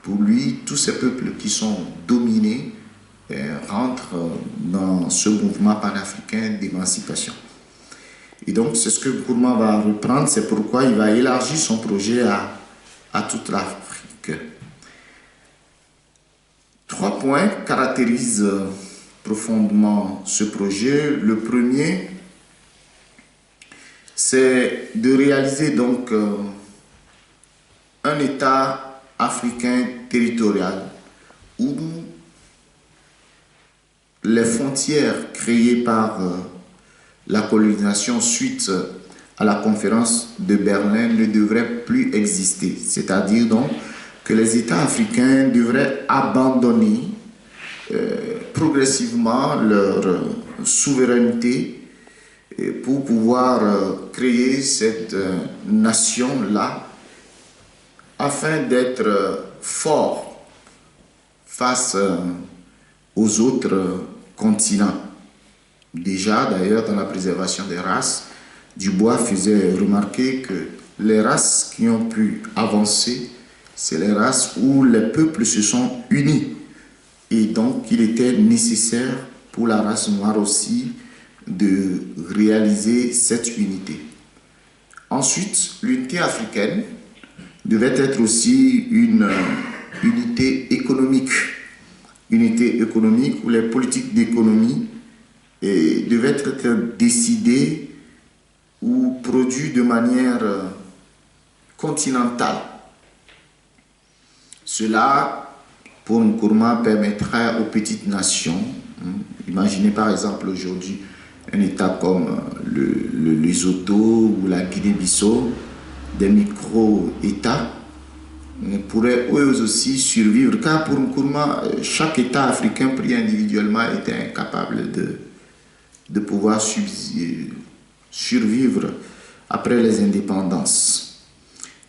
Pour lui, tous ces peuples qui sont dominés rentrent dans ce mouvement panafricain d'émancipation. Et donc, c'est ce que Nkrumah va reprendre, c'est pourquoi il va élargir son projet à toute l'Afrique. 3 points caractérisent profondément ce projet. Le premier, c'est de réaliser donc un État africain territorial où les frontières créées par la colonisation suite à la conférence de Berlin ne devraient plus exister. C'est-à-dire donc que les États africains devraient abandonner progressivement leur souveraineté pour pouvoir créer cette nation-là afin d'être fort face aux autres continents. Déjà, d'ailleurs, dans la préservation des races, Dubois faisait remarquer que les races qui ont pu avancer, c'est les races où les peuples se sont unis. Et donc, il était nécessaire pour la race noire aussi de réaliser cette unité. Ensuite, l'unité africaine devait être aussi une unité économique. Unité économique où les politiques d'économie devaient être décidées ou produites de manière continentale. Cela, pour Nkrumah, permettrait aux petites nations, imaginez par exemple aujourd'hui un État comme le Lesotho ou la Guinée-Bissau, des micro-États, pourraient eux aussi survivre, car pour Nkrumah, chaque État africain pris individuellement était incapable de pouvoir survivre après les indépendances.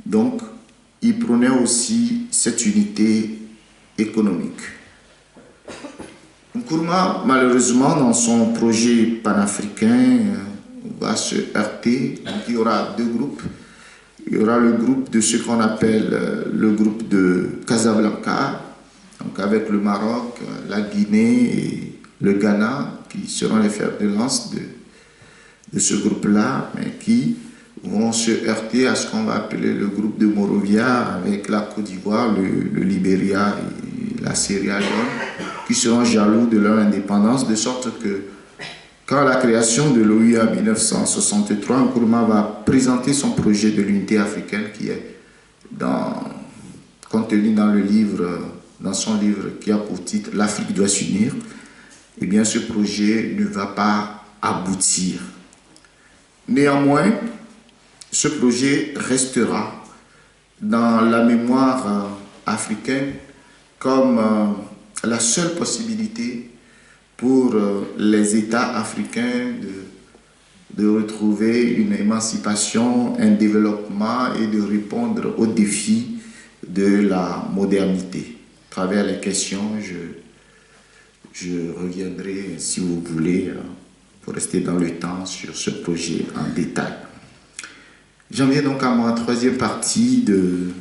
Donc, il prônait aussi cette unité économique. Nkrumah, malheureusement, dans son projet panafricain, va se heurter. Donc, il y aura deux groupes. Il y aura le groupe de ce qu'on appelle le groupe de Casablanca, donc avec le Maroc, la Guinée et le Ghana, qui seront les fers de lance de ce groupe-là, mais qui vont se heurter à ce qu'on va appeler le groupe de Monrovia, avec la Côte d'Ivoire, le Libéria et la Sierra Leone, qui seront jaloux de leur indépendance, de sorte que quand la création de l'OUA en 1963, Nkrumah va présenter son projet de l'unité africaine qui est contenu dans son livre qui a pour titre «L'Afrique doit s'unir», eh bien ce projet ne va pas aboutir. Néanmoins, ce projet restera dans la mémoire africaine comme la seule possibilité pour les États africains de retrouver une émancipation, un développement et de répondre aux défis de la modernité. À travers les questions, je reviendrai, si vous voulez, pour rester dans le temps, sur ce projet en détail. J'en viens donc à ma troisième partie de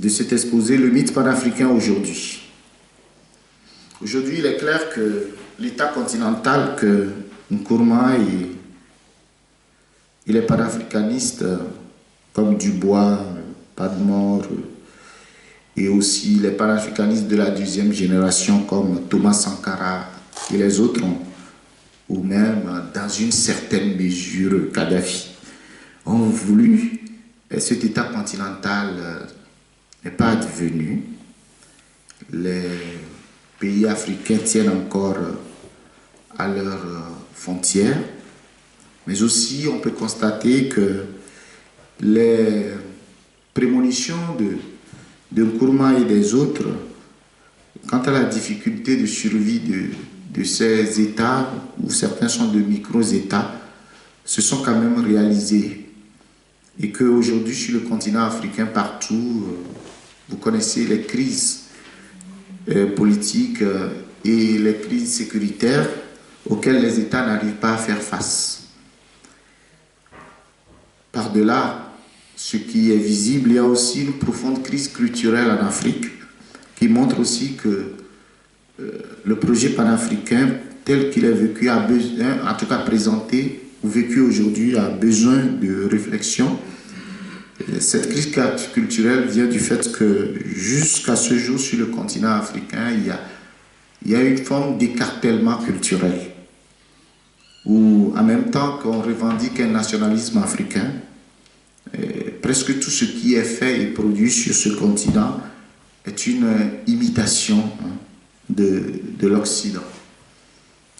cet exposé, le mythe panafricain aujourd'hui. Aujourd'hui, il est clair que l'État continental que Nkrumah et les panafricanistes comme Dubois, Padmore et aussi les panafricanistes de la deuxième génération comme Thomas Sankara et les autres, ou même dans une certaine mesure Kadhafi, ont voulu, et cet État continental n'est pas advenu. Les pays africains tiennent encore à leurs frontières, mais aussi on peut constater que les prémonitions de Nkrumah et des autres, quant à la difficulté de survie de ces États, où certains sont de micro-États, se sont quand même réalisées. Et qu'aujourd'hui, sur le continent africain, partout, vous connaissez les crises politiques et les crises sécuritaires auxquelles les États n'arrivent pas à faire face. Par-delà ce qui est visible, il y a aussi une profonde crise culturelle en Afrique qui montre aussi que le projet panafricain tel qu'il est vécu a besoin, en tout cas présenté ou vécu aujourd'hui, a besoin de réflexion. Cette crise culturelle vient du fait que jusqu'à ce jour sur le continent africain, il y a il y a une forme d'écartèlement culturel, où en même temps qu'on revendique un nationalisme africain, presque tout ce qui est fait et produit sur ce continent est une imitation de l'Occident.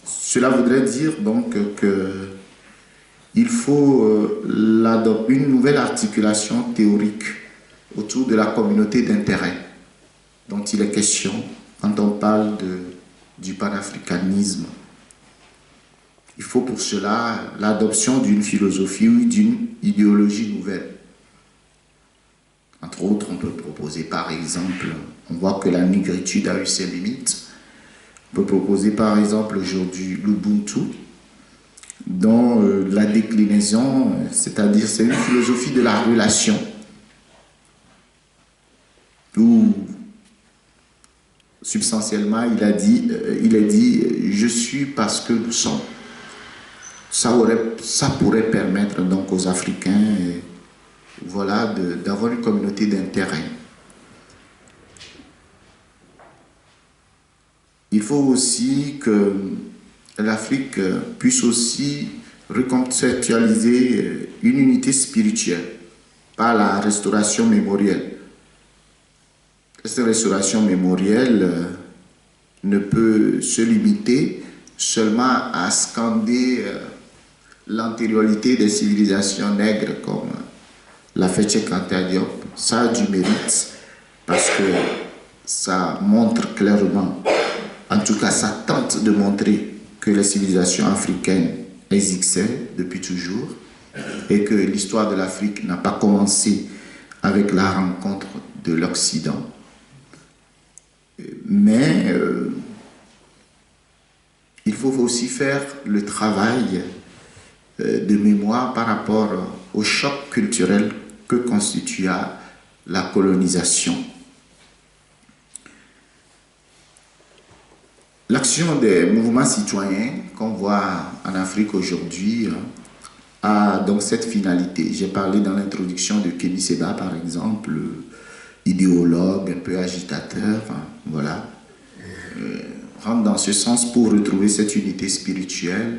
Cela voudrait dire donc qu'il faut une nouvelle articulation théorique autour de la communauté d'intérêt dont il est question quand on parle du panafricanisme. Il faut pour cela l'adoption d'une philosophie ou d'une idéologie nouvelle. Entre autres, on peut proposer par exemple, on voit que la négritude a eu ses limites, on peut proposer par exemple aujourd'hui l'Ubuntu, dont la déclinaison, c'est-à-dire c'est une philosophie de la relation, où substantiellement il est dit je suis parce que nous sommes. Ça pourrait permettre donc aux Africains voilà, d'avoir une communauté d'intérêt. Il faut aussi que l'Afrique puisse aussi reconceptualiser une unité spirituelle par la restauration mémorielle. Cette restauration mémorielle ne peut se limiter seulement à scander l'antériorité des civilisations nègres comme l'a fait Cheikh Anta Diop. Ça a du mérite parce que ça montre clairement, en tout cas ça tente de montrer que les civilisations africaines existaient depuis toujours et que l'histoire de l'Afrique n'a pas commencé avec la rencontre de l'Occident. Mais il faut aussi faire le travail de mémoire par rapport au choc culturel que constitua la colonisation. L'action des mouvements citoyens qu'on voit en Afrique aujourd'hui a donc cette finalité. J'ai parlé dans l'introduction de Kémy Séba, par exemple, idéologue, un peu agitateur, voilà, rentre dans ce sens pour retrouver cette unité spirituelle,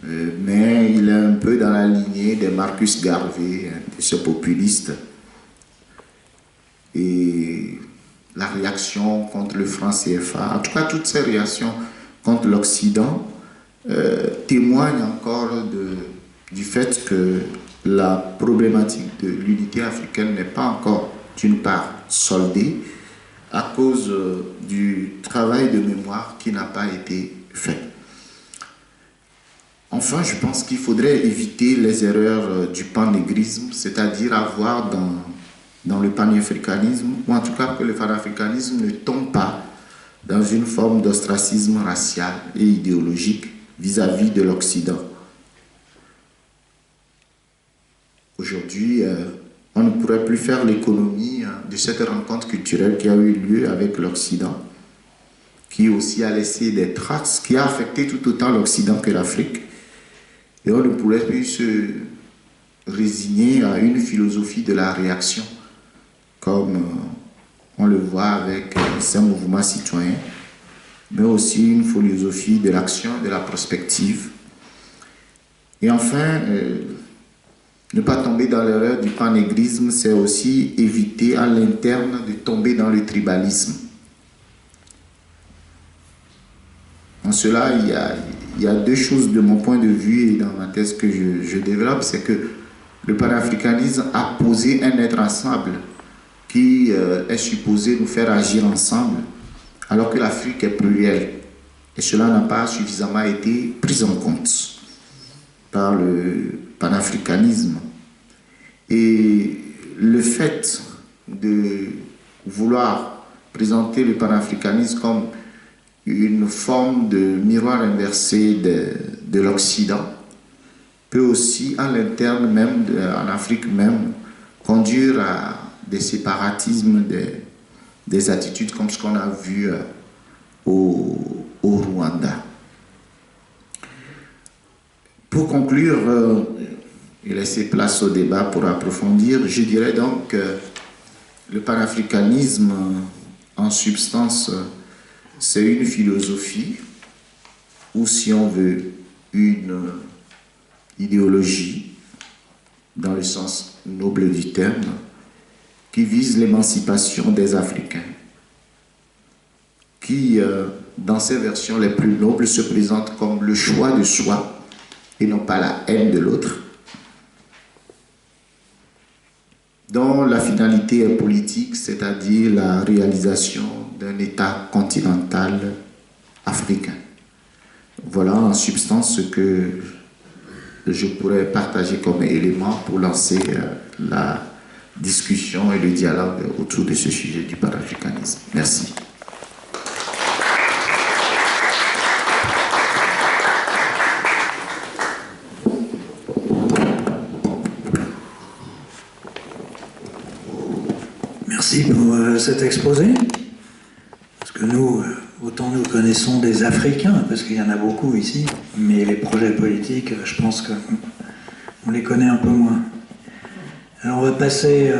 mais il est un peu dans la lignée des Marcus Garvey, de ce populiste. Et la réaction contre le franc CFA, en tout cas toutes ces réactions contre l'Occident, témoignent encore du fait que la problématique de l'unité africaine n'est pas encore, d'une part, soldée à cause du travail de mémoire qui n'a pas été fait. Enfin, je pense qu'il faudrait éviter les erreurs du panégrisme, c'est-à-dire avoir dans le panafricanisme, ou en tout cas que le panafricanisme ne tombe pas dans une forme d'ostracisme racial et idéologique vis-à-vis de l'Occident. Aujourd'hui, on ne pourrait plus faire l'économie de cette rencontre culturelle qui a eu lieu avec l'Occident, qui aussi a laissé des traces, qui a affecté tout autant l'Occident que l'Afrique. Et on ne pourrait plus se résigner à une philosophie de la réaction, comme on le voit avec ces mouvements citoyens, mais aussi une philosophie de l'action, de la prospective. Et enfin, ne pas tomber dans l'erreur du panégrisme, c'est aussi éviter à l'interne de tomber dans le tribalisme. En cela, il y a deux choses de mon point de vue et dans ma thèse que je développe, c'est que le panafricanisme a posé un être ensemble qui est supposé nous faire agir ensemble, alors que l'Afrique est plurielle. Et cela n'a pas suffisamment été pris en compte par le panafricanisme. Et le fait de vouloir présenter le panafricanisme comme une forme de miroir inversé de l'Occident peut aussi, à l'interne même, en Afrique même, conduire à des séparatismes, des attitudes comme ce qu'on a vu au Rwanda. Pour conclure, et laisser place au débat pour approfondir, je dirais donc que le panafricanisme, en substance, c'est une philosophie, ou si on veut, une idéologie, dans le sens noble du terme, qui vise l'émancipation des Africains, qui, dans ses versions les plus nobles, se présente comme le choix de soi et non pas la haine de l'autre, dont la finalité est politique, c'est-à-dire la réalisation d'un État continental africain. Voilà en substance ce que je pourrais partager comme élément pour lancer la discussion et le dialogue autour de ce sujet du panafricanisme. Merci. Merci pour cet exposé. Parce que nous, autant nous connaissons des Africains, parce qu'il y en a beaucoup ici, mais les projets politiques, je pense qu'on les connaît un peu moins. Alors on va passer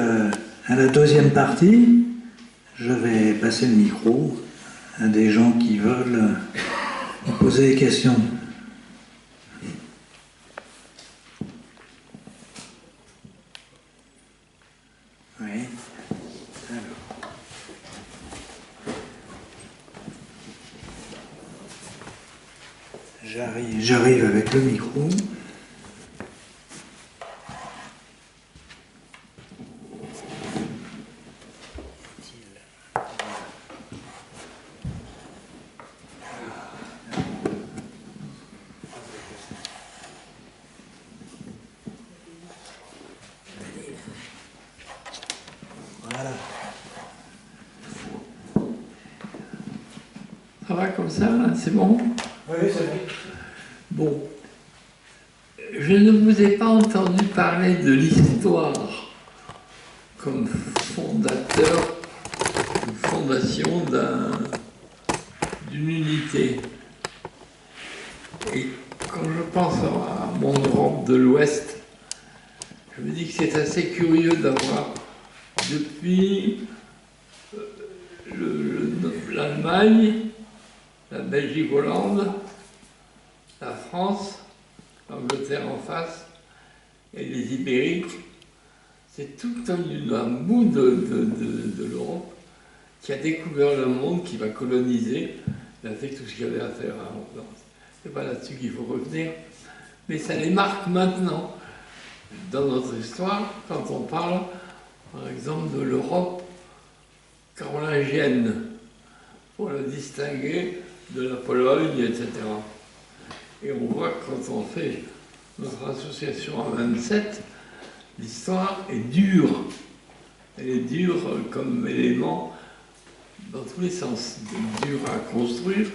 à la deuxième partie. Je vais passer le micro à des gens qui veulent poser des questions. Oui. J'arrive avec le micro. Voilà. Ça va comme ça, là, c'est bon? Oui, c'est bon. Bon. Je ne vous ai pas entendu parler de l'histoire comme fondateur ou fondation d'une unité. Et quand je pense à mon Europe de l'Ouest, je me dis que c'est assez curieux d'avoir, depuis l'Allemagne, la Belgique-Hollande, la France, l'Angleterre en face, et les Ibériques, c'est tout un bout de l'Europe qui a découvert le monde, qui va coloniser, il a fait tout ce qu'il y avait à faire avant. C'est pas là-dessus qu'il faut revenir, mais ça les marque maintenant dans notre histoire, quand on parle, par exemple, de l'Europe carolingienne, pour la distinguer de la Pologne, etc. Et on voit que quand on fait notre association à 27, l'histoire est dure. Elle est dure comme élément dans tous les sens. Dure à construire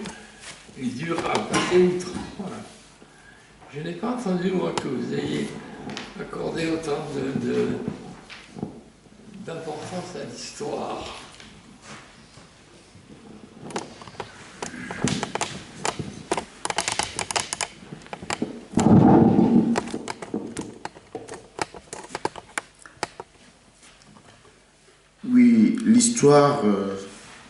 et dure à passer outre. Voilà. Je n'ai pas entendu, moi, que vous ayez accordé autant d'importance à l'histoire. Oui, l'histoire,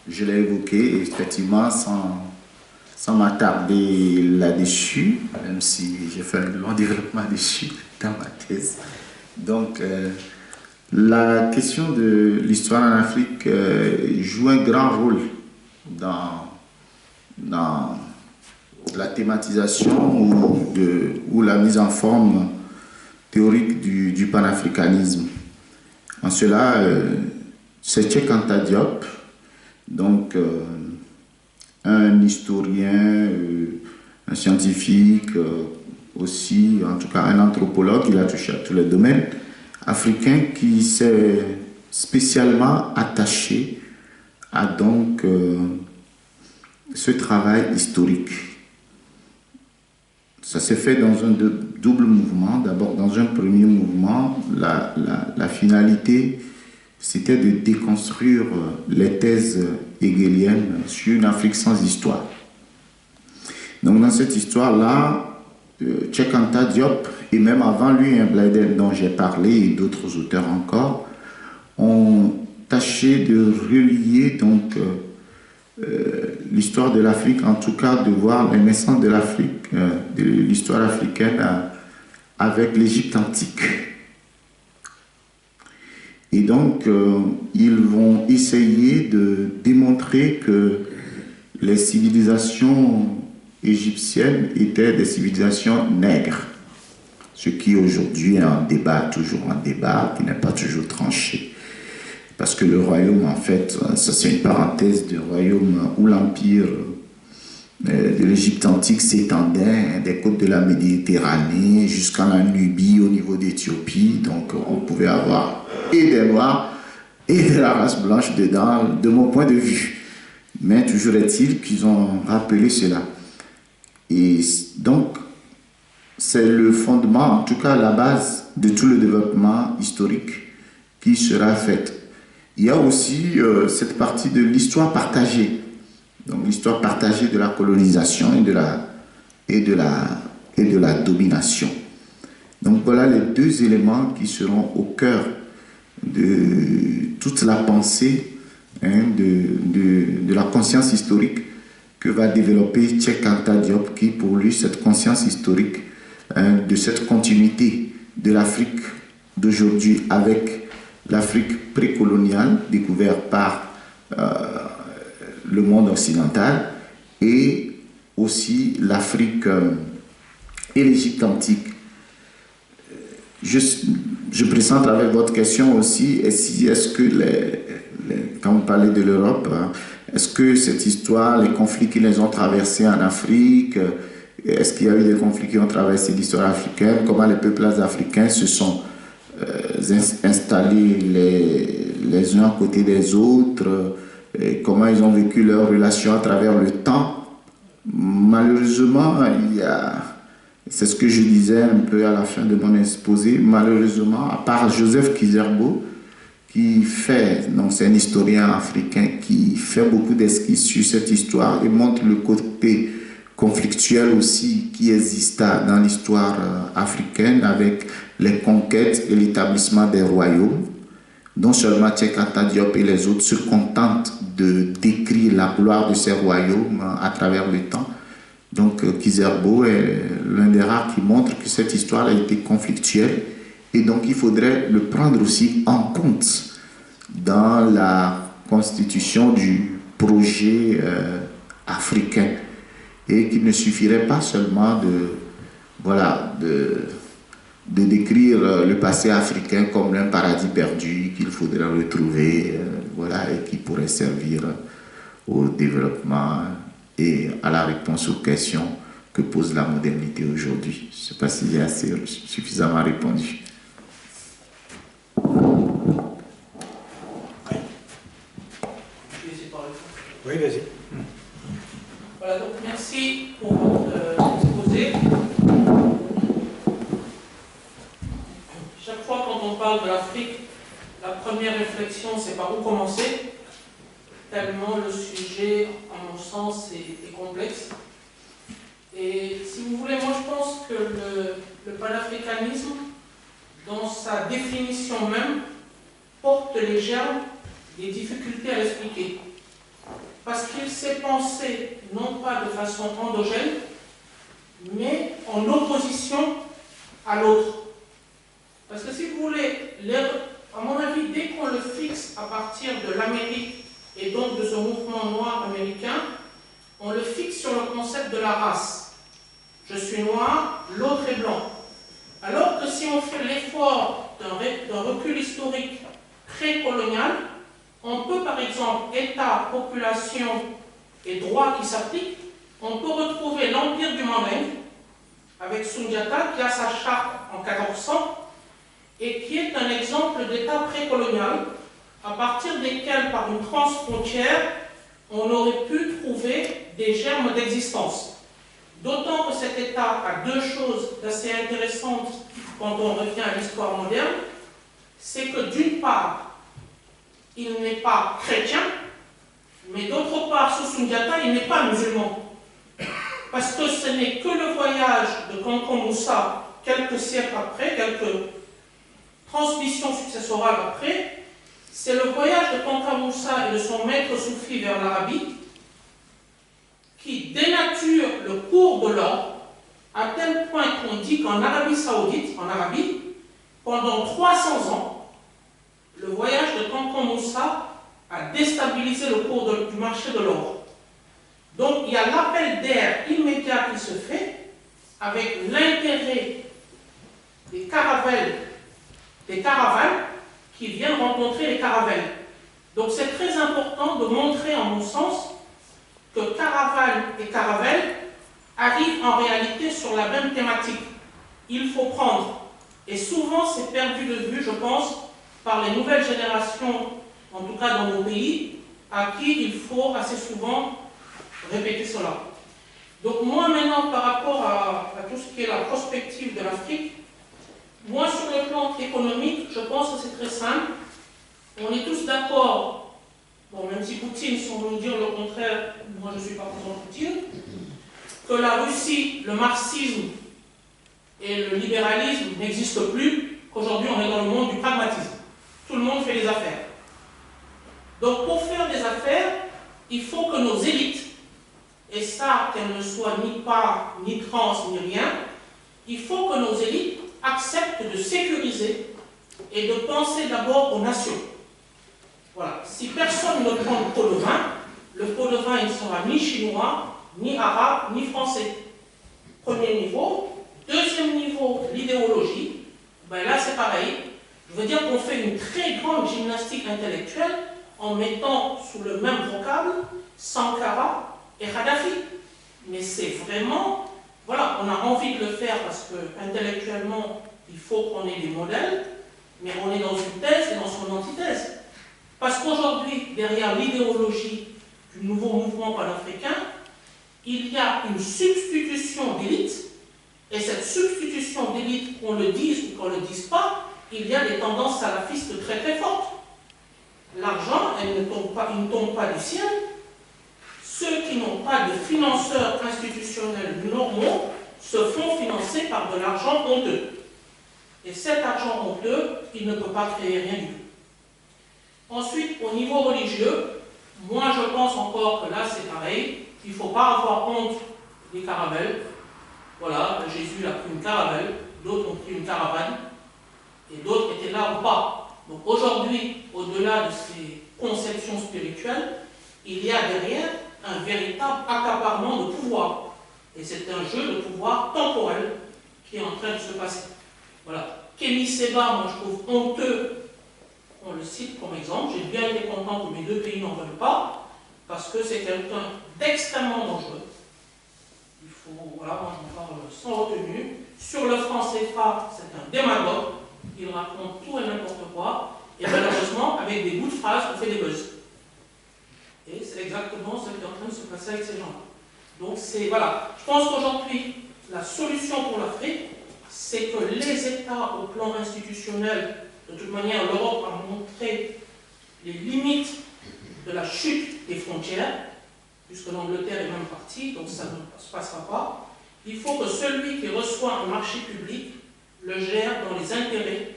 je l'ai évoquée, effectivement, sans m'attarder là-dessus, même si j'ai fait un long développement dessus dans ma thèse. Donc, la question de l'histoire en Afrique joue un grand rôle dans la thématisation ou la mise en forme théorique du panafricanisme. En cela, c'est Cheikh Anta Diop, donc un historien, un scientifique, aussi, en tout cas un anthropologue, il a touché à tous les domaines, africain qui s'est spécialement attaché à donc ce travail historique. Ça s'est fait dans un double mouvement. D'abord, dans un premier mouvement, la finalité, c'était de déconstruire les thèses hegeliennes sur une Afrique sans histoire. Donc dans cette histoire-là, Cheikh Anta Diop, et même avant lui, Blyden dont j'ai parlé, et d'autres auteurs encore, ont tâché de relier donc l'histoire de l'Afrique, en tout cas de voir la naissance de l'Afrique, de l'histoire africaine avec l'Égypte antique. Et donc, ils vont essayer de démontrer que les civilisations égyptiennes étaient des civilisations nègres, ce qui aujourd'hui est un débat, toujours un débat, qui n'est pas toujours tranché. Parce que le royaume, en fait, ça c'est une parenthèse du royaume où l'empire de l'Égypte antique s'étendait des côtes de la Méditerranée jusqu'à la Nubie au niveau d'Éthiopie. Donc on pouvait avoir et des Noirs et de la race blanche dedans, de mon point de vue. Mais toujours est-il qu'ils ont rappelé cela. Et donc, c'est le fondement, en tout cas la base de tout le développement historique qui sera fait. Il y a aussi cette partie de l'histoire partagée. Donc l'histoire partagée de la colonisation et de la domination. Donc voilà les deux éléments qui seront au cœur de toute la pensée, hein, de la conscience historique que va développer Cheikh Anta Diop, qui pour lui, cette conscience historique, hein, de cette continuité de l'Afrique d'aujourd'hui avec l'Afrique précoloniale découverte par le monde occidental et aussi l'Afrique et l'Égypte antique. Je présente avec votre question aussi, est-ce que quand vous parlez de l'Europe, est-ce que cette histoire, les conflits qui les ont traversés en Afrique, est-ce qu'il y a eu des conflits qui ont traversé l'histoire africaine, comment les peuples africains se sont installés les uns à côté des autres, et comment ils ont vécu leurs relations à travers le temps. Malheureusement, c'est ce que je disais un peu à la fin de mon exposé, malheureusement, à part Joseph Kizerbo, qui fait, donc c'est un historien africain qui fait beaucoup d'esquisses sur cette histoire et montre le côté conflictuel aussi qui exista dans l'histoire africaine avec les conquêtes et l'établissement des royaumes. Non seulement Cheikh Anta Diop et les autres se contentent de décrire la gloire de ces royaumes à travers le temps. Donc Kizerbo est l'un des rares qui montre que cette histoire a été conflictuelle et donc il faudrait le prendre aussi en compte dans la constitution du projet africain et qu'il ne suffirait pas seulement de décrire le passé africain comme un paradis perdu qu'il faudrait retrouver, et qui pourrait servir au développement et à la réponse aux questions que pose la modernité aujourd'hui. Je ne sais pas si j'ai assez suffisamment répondu. Oui, vas-y. Voilà, donc merci pour votre exposé. Chaque fois quand on parle de l'Afrique, la première réflexion, c'est par où commencer, tellement le sujet, à mon sens, est complexe. Et si vous voulez, moi je pense que le panafricanisme, dans sa définition même, porte les germes des difficultés à l'expliquer. Parce qu'il s'est pensé, non pas de façon endogène, mais en opposition à l'autre. Parce que si vous voulez, à mon avis, dès qu'on le fixe à partir de l'Amérique et donc de ce mouvement noir américain, on le fixe sur le concept de la race. Je suis noir, l'autre est blanc. Alors que si on fait l'effort d'un recul historique précolonial, on peut par exemple, État, population et droit qui s'appliquent, on peut retrouver l'Empire du Mandingue avec Sundiata qui a sa charte en 1400 et qui est un exemple d'État précolonial à partir desquels, par une transfrontière, on aurait pu trouver des germes d'existence. D'autant que cet État a deux choses d'assez intéressantes quand on revient à l'histoire moderne, c'est que d'une part, il n'est pas chrétien, mais d'autre part, sous Sundiata, il n'est pas musulman. Parce que ce n'est que le voyage de Kanko Moussa, quelques siècles après, quelques transmissions successorales après, c'est le voyage de Kanko Moussa et de son maître soufi vers l'Arabie qui dénature le cours de l'or à tel point qu'on dit qu'en Arabie Saoudite, en Arabie, pendant 300 ans, le voyage de Tonton Moussa a déstabilisé le cours du marché de l'or. Donc il y a l'appel d'air immédiat qui se fait avec l'intérêt des caravanes qui viennent rencontrer les caravelles. Donc c'est très important de montrer, en mon sens, que caravane et caravelle arrivent en réalité sur la même thématique. Il faut prendre, et souvent c'est perdu de vue, je pense, par les nouvelles générations, en tout cas dans nos pays, à qui il faut assez souvent répéter cela. Donc moi maintenant, par rapport à tout ce qui est la prospective de l'Afrique, moi sur le plan économique, je pense que c'est très simple. On est tous d'accord, bon, même si Poutine, si on veut nous dire le contraire, moi je ne suis pas contre Poutine, que la Russie, le marxisme et le libéralisme n'existent plus, qu'aujourd'hui on est dans le monde du pragmatisme. Tout le monde fait des affaires. Donc pour faire des affaires, il faut que nos élites, et ça, qu'elles ne soient ni par, ni trans, ni rien, il faut que nos élites acceptent de sécuriser et de penser d'abord aux nations. Voilà. Si personne ne prend le pot de vin, il ne sera ni chinois, ni arabe, ni français. Premier niveau. Deuxième niveau, l'idéologie. Ben là, c'est pareil. Je veux dire qu'on fait une très grande gymnastique intellectuelle en mettant sous le même vocable Sankara et Kadhafi. Mais c'est vraiment, voilà, on a envie de le faire parce que intellectuellement, il faut qu'on ait des modèles, mais on est dans une thèse et dans son antithèse. Parce qu'aujourd'hui, derrière l'idéologie du nouveau mouvement panafricain, il y a une substitution d'élite, et cette substitution d'élite, qu'on le dise ou qu'on ne le dise pas, il y a des tendances salafistes très très fortes. L'argent, il ne tombe pas du ciel. Ceux qui n'ont pas de financeurs institutionnels normaux se font financer par de l'argent honteux. Et cet argent honteux, il ne peut pas créer rien du tout. Ensuite, au niveau religieux, moi je pense encore que là c'est pareil, il ne faut pas avoir honte des caravelles. Voilà, Jésus a pris une caravelle, d'autres ont pris une caravane, et d'autres étaient là ou pas. Donc aujourd'hui, au-delà de ces conceptions spirituelles, il y a derrière un véritable accaparement de pouvoir. Et c'est un jeu de pouvoir temporel qui est en train de se passer. Voilà. Kémy Séba, moi je trouve honteux, on le cite comme exemple. J'ai bien été content que mes deux pays n'en veulent pas, parce que c'est quelqu'un d'extrêmement dangereux. Il faut, voilà, moi je m'en parle sans retenue. Sur le franc CFA, c'est un démagogue. Il raconte tout et n'importe quoi. Et malheureusement, avec des bouts de phrases, on fait des buzz. Et c'est exactement ce qui est en train de se passer avec ces gens-là. Donc c'est, voilà. Je pense qu'aujourd'hui, la solution pour l'Afrique, c'est que les États au plan institutionnel, de toute manière, l'Europe a montré les limites de la chute des frontières, puisque l'Angleterre est même partie, donc ça ne se passera pas. Il faut que celui qui reçoit un marché public le gère dans les intérêts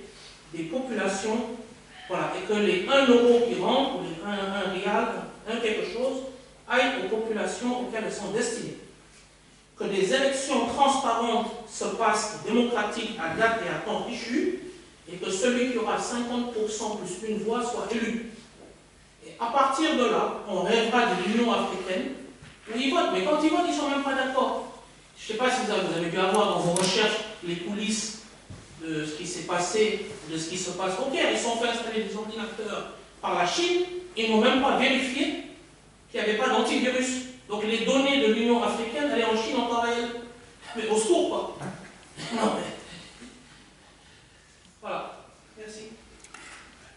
des populations, voilà, et que les 1 euro qui rentrent, ou les 1 rial, un quelque chose, aillent aux populations auxquelles elles sont destinées. Que des élections transparentes se passent, démocratiques, à date et à temps fichu, et que celui qui aura 50% plus une voix soit élu. Et à partir de là, on rêvera de l'Union africaine, où ils votent, mais quand ils votent, ils ne sont même pas d'accord. Je ne sais pas si vous avez dû avoir dans vos recherches les coulisses de ce qui s'est passé, de ce qui se passe au Caire. Ils sont fait installer des ordinateurs par la Chine, ils n'ont même pas vérifié qu'il n'y avait pas d'antivirus. Donc les données de l'Union africaine allaient en Chine en temps réel. Mais au secours, quoi. Non, mais... Voilà. Merci.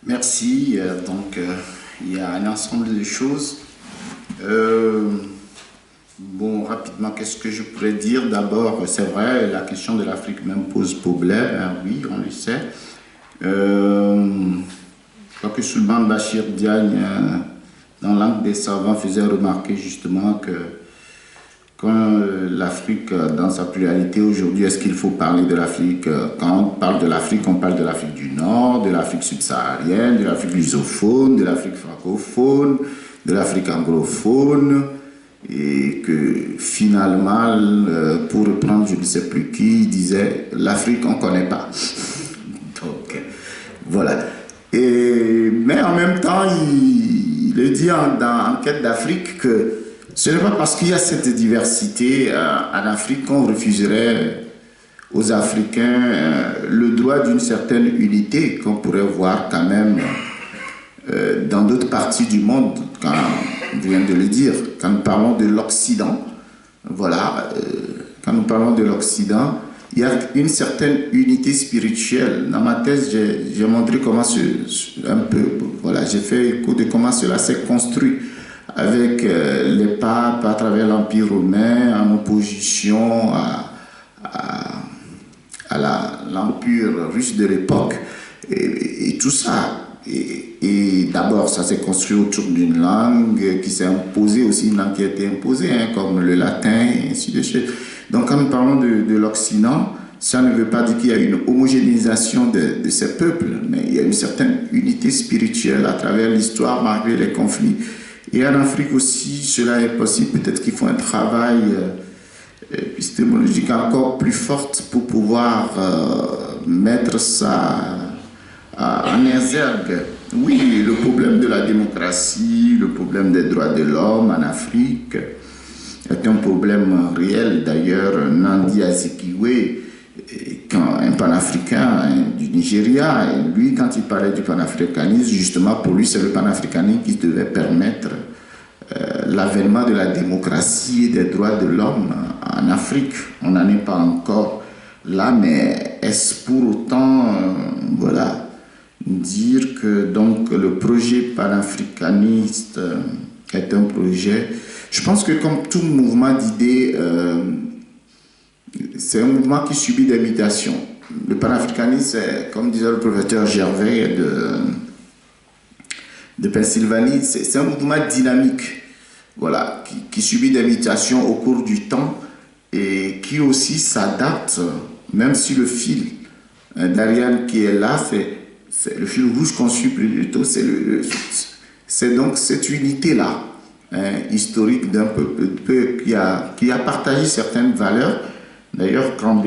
Merci. Donc, il y a un ensemble de choses. Bon, rapidement, qu'est-ce que je pourrais dire? D'abord, c'est vrai, la question de l'Afrique même pose problème. Hein, oui, on le sait. Je crois que Souleymane Bachir Diagne, dans l'Angle des savants, faisait remarquer justement que quand l'Afrique, dans sa pluralité aujourd'hui, est-ce qu'il faut parler de l'Afrique? Quand on parle de l'Afrique, on parle de l'Afrique du Nord, de l'Afrique subsaharienne, de l'Afrique lusophone, de l'Afrique francophone, de l'Afrique anglophone. et que finalement, pour reprendre je ne sais plus qui, il disait l'Afrique on ne connaît pas. Donc voilà. Mais en même temps, il le dit dans Enquête d'Afrique que ce n'est pas parce qu'il y a cette diversité en Afrique qu'on refuserait aux Africains le droit d'une certaine unité qu'on pourrait voir quand même dans d'autres parties du monde, quand on vient de le dire, quand nous parlons de l'Occident, voilà, quand nous parlons de l'Occident, il y a une certaine unité spirituelle. Dans ma thèse, j'ai montré comment j'ai fait écho de comment cela s'est construit avec les papes à travers l'Empire romain en opposition à l'Empire russe de l'époque et tout ça. Et d'abord, ça s'est construit autour d'une langue qui s'est imposée aussi, une langue qui a été imposée, comme le latin, et ainsi de suite. Donc, quand nous parlons de l'Occident, ça ne veut pas dire qu'il y a une homogénéisation de ces peuples, mais il y a une certaine unité spirituelle à travers l'histoire, malgré les conflits. Et en Afrique aussi, cela est possible. Peut-être qu'il faut un travail épistémologique encore plus fort pour pouvoir mettre ça en exergue. Oui, le problème de la démocratie, le problème des droits de l'homme en Afrique est un problème réel. D'ailleurs, Nandi Azikiwe, un panafricain du Nigeria, lui, quand il parlait du panafricanisme, justement, pour lui, c'est le panafricanisme qui devait permettre l'avènement de la démocratie et des droits de l'homme en Afrique. On n'en est pas encore là, mais est-ce pour autant, dire que donc le projet panafricaniste est un projet. Je pense que comme tout mouvement d'idées, c'est un mouvement qui subit des mutations. Le panafricanisme, comme disait le professeur Gervais de Pennsylvanie, c'est un mouvement dynamique, voilà, qui subit des mutations au cours du temps et qui aussi s'adapte, même si le fil d'Ariane qui est là, c'est le fil rouge qu'on suit plutôt, c'est donc cette unité-là, historique d'un peuple qui a partagé certaines valeurs. D'ailleurs, quand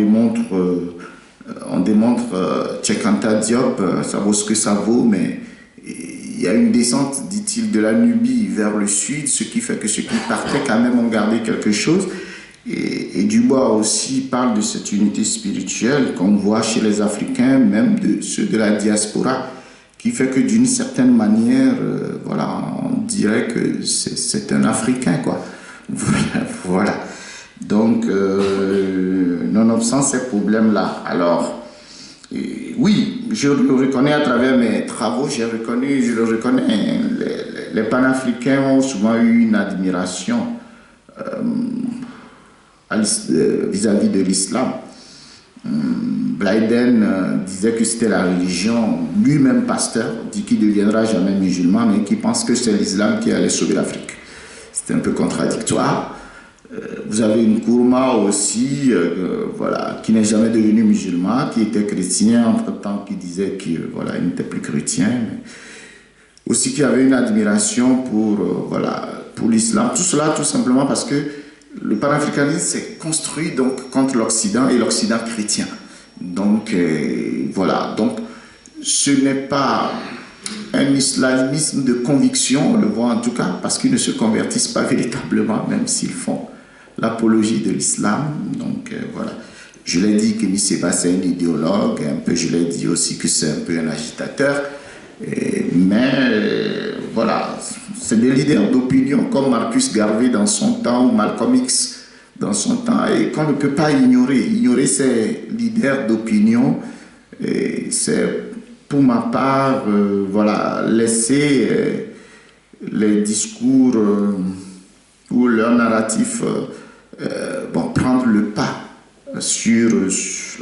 on démontre Cheikh Anta Diop, ça vaut ce que ça vaut, mais il y a une descente, dit-il, de la Nubie vers le sud, ce qui fait que ceux qui partaient quand même ont gardé quelque chose. Et Dubois aussi parle de cette unité spirituelle qu'on voit chez les Africains, même ceux de la diaspora, qui fait que d'une certaine manière, on dirait que c'est un Africain, quoi. Voilà. Donc, nonobstant ces problèmes-là, alors, oui, je le reconnais à travers mes travaux, je le reconnais, les panafricains ont souvent eu une admiration vis-à-vis de l'islam. Blyden disait que c'était la religion, lui-même pasteur, dit qu'il ne deviendra jamais musulman, mais qui pense que c'est l'islam qui allait sauver l'Afrique. C'était un peu contradictoire. Vous avez une Nkrumah aussi, qui n'est jamais devenu musulman, qui était chrétien, entre-temps qui disait qu'il n'était plus chrétien, mais aussi qui avait une admiration pour l'islam. Tout cela tout simplement parce que le panafricanisme s'est construit donc contre l'Occident et l'Occident chrétien. Donc donc ce n'est pas un islamisme de conviction, on le voit en tout cas, parce qu'ils ne se convertissent pas véritablement, même s'ils font l'apologie de l'islam. Donc je l'ai dit que Miseba c'est un idéologue, un peu je l'ai dit aussi que c'est un peu un agitateur, mais c'est des leaders d'opinion comme Marcus Garvey dans son temps ou Malcolm X dans son temps, et qu'on ne peut pas ignorer. Ignorer ces leaders d'opinion, c'est pour ma part laisser les discours ou leur narratif prendre le pas sur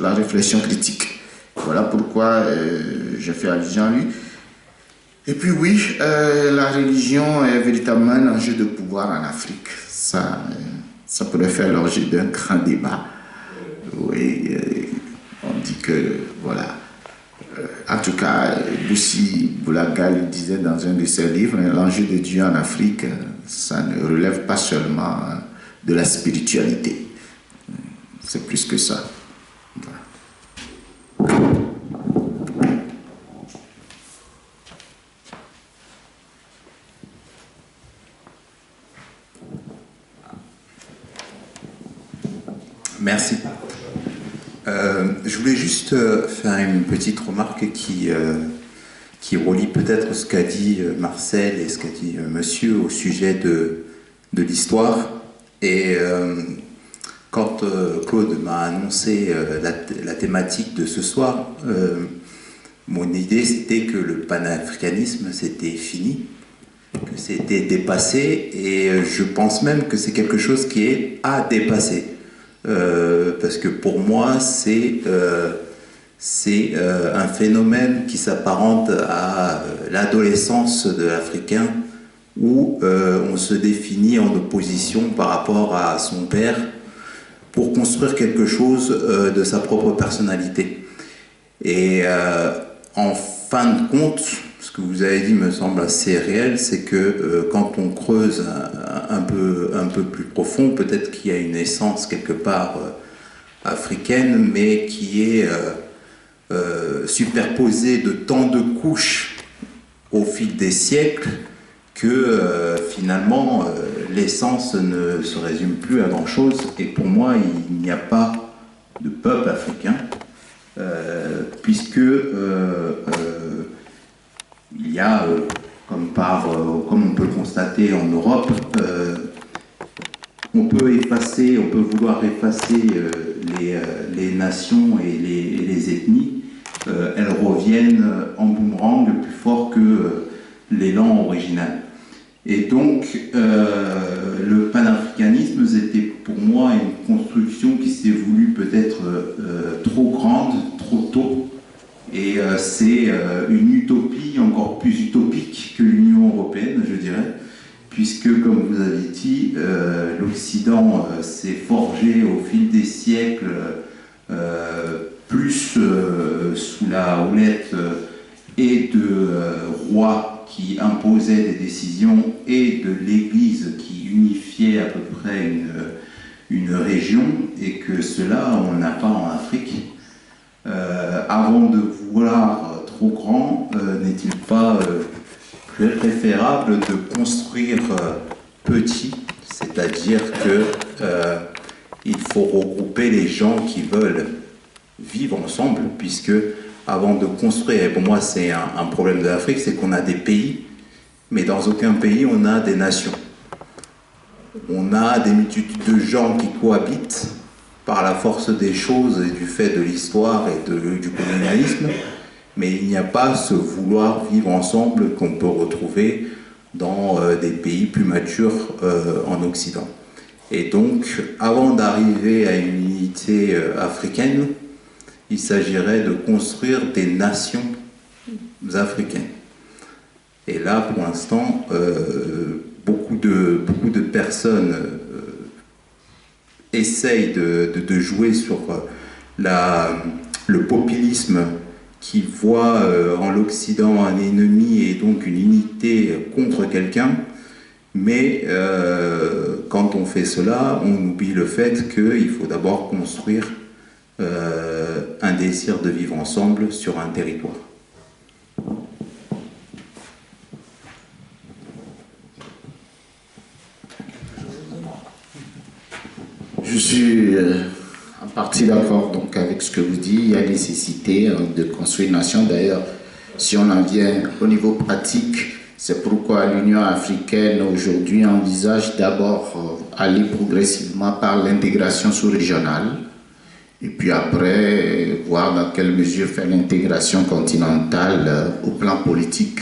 la réflexion critique. Voilà pourquoi j'ai fait allusion à lui. Et puis oui, la religion est véritablement un enjeu de pouvoir en Afrique. Ça pourrait faire l'objet d'un grand débat. Oui, on dit que En tout cas, Boussi Boulaga le disait dans un de ses livres, l'enjeu de Dieu en Afrique, ça ne relève pas seulement de la spiritualité. C'est plus que ça. Voilà. Merci. Je voulais juste faire une petite remarque qui relie peut-être ce qu'a dit Marcel et ce qu'a dit Monsieur au sujet de l'histoire. Et quand Claude m'a annoncé la thématique de ce soir, mon idée c'était que le panafricanisme c'était fini, que c'était dépassé, et je pense même que c'est quelque chose qui est à dépasser. Parce que pour moi, c'est un phénomène qui s'apparente à l'adolescence de l'Africain, où on se définit en opposition par rapport à son père pour construire quelque chose de sa propre personnalité. Et en fin de compte, ce que vous avez dit me semble assez réel, c'est que quand on creuse un peu plus profond, peut-être qu'il y a une essence quelque part africaine, mais qui est superposée de tant de couches au fil des siècles que finalement l'essence ne se résume plus à grand-chose. Et pour moi, il n'y a pas de peuple africain, puisque il y a, comme on peut le constater en Europe, on peut vouloir effacer les nations et les ethnies. Elles reviennent en boomerang plus fort que l'élan original. Et donc, le panafricanisme, c'était pour moi une construction qui s'est voulue peut-être trop grande, trop tôt. Et c'est une utopie encore plus utopique que l'Union européenne, je dirais, puisque, comme vous avez dit, l'Occident s'est forgé au fil des siècles, plus sous la houlette et de rois qui imposaient des décisions et de l'Église qui unifiait à peu près une région, et que cela, on n'a pas en Afrique. Avant de vouloir trop grand, n'est-il pas préférable de construire petit, c'est-à-dire que il faut regrouper les gens qui veulent vivre ensemble, puisque avant de construire, et pour moi c'est un problème de l'Afrique, c'est qu'on a des pays, mais dans aucun pays on a des nations. On a des multitudes de gens qui cohabitent par la force des choses et du fait de l'histoire et du colonialisme, mais il n'y a pas ce vouloir vivre ensemble qu'on peut retrouver dans des pays plus matures en Occident. Et donc, avant d'arriver à une unité africaine, il s'agirait de construire des nations africaines. Et là, pour l'instant, beaucoup de personnes essayent de jouer sur le populisme qui voit en l'Occident un ennemi et donc une unité contre quelqu'un, mais quand on fait cela, on oublie le fait qu'il faut d'abord construire un désir de vivre ensemble sur un territoire. Je suis en partie d'accord donc avec ce que vous dites. Il y a nécessité de construire une nation. D'ailleurs, si on en vient au niveau pratique, c'est pourquoi l'Union africaine aujourd'hui envisage d'abord aller progressivement par l'intégration sous-régionale et puis après voir dans quelle mesure faire l'intégration continentale au plan politique.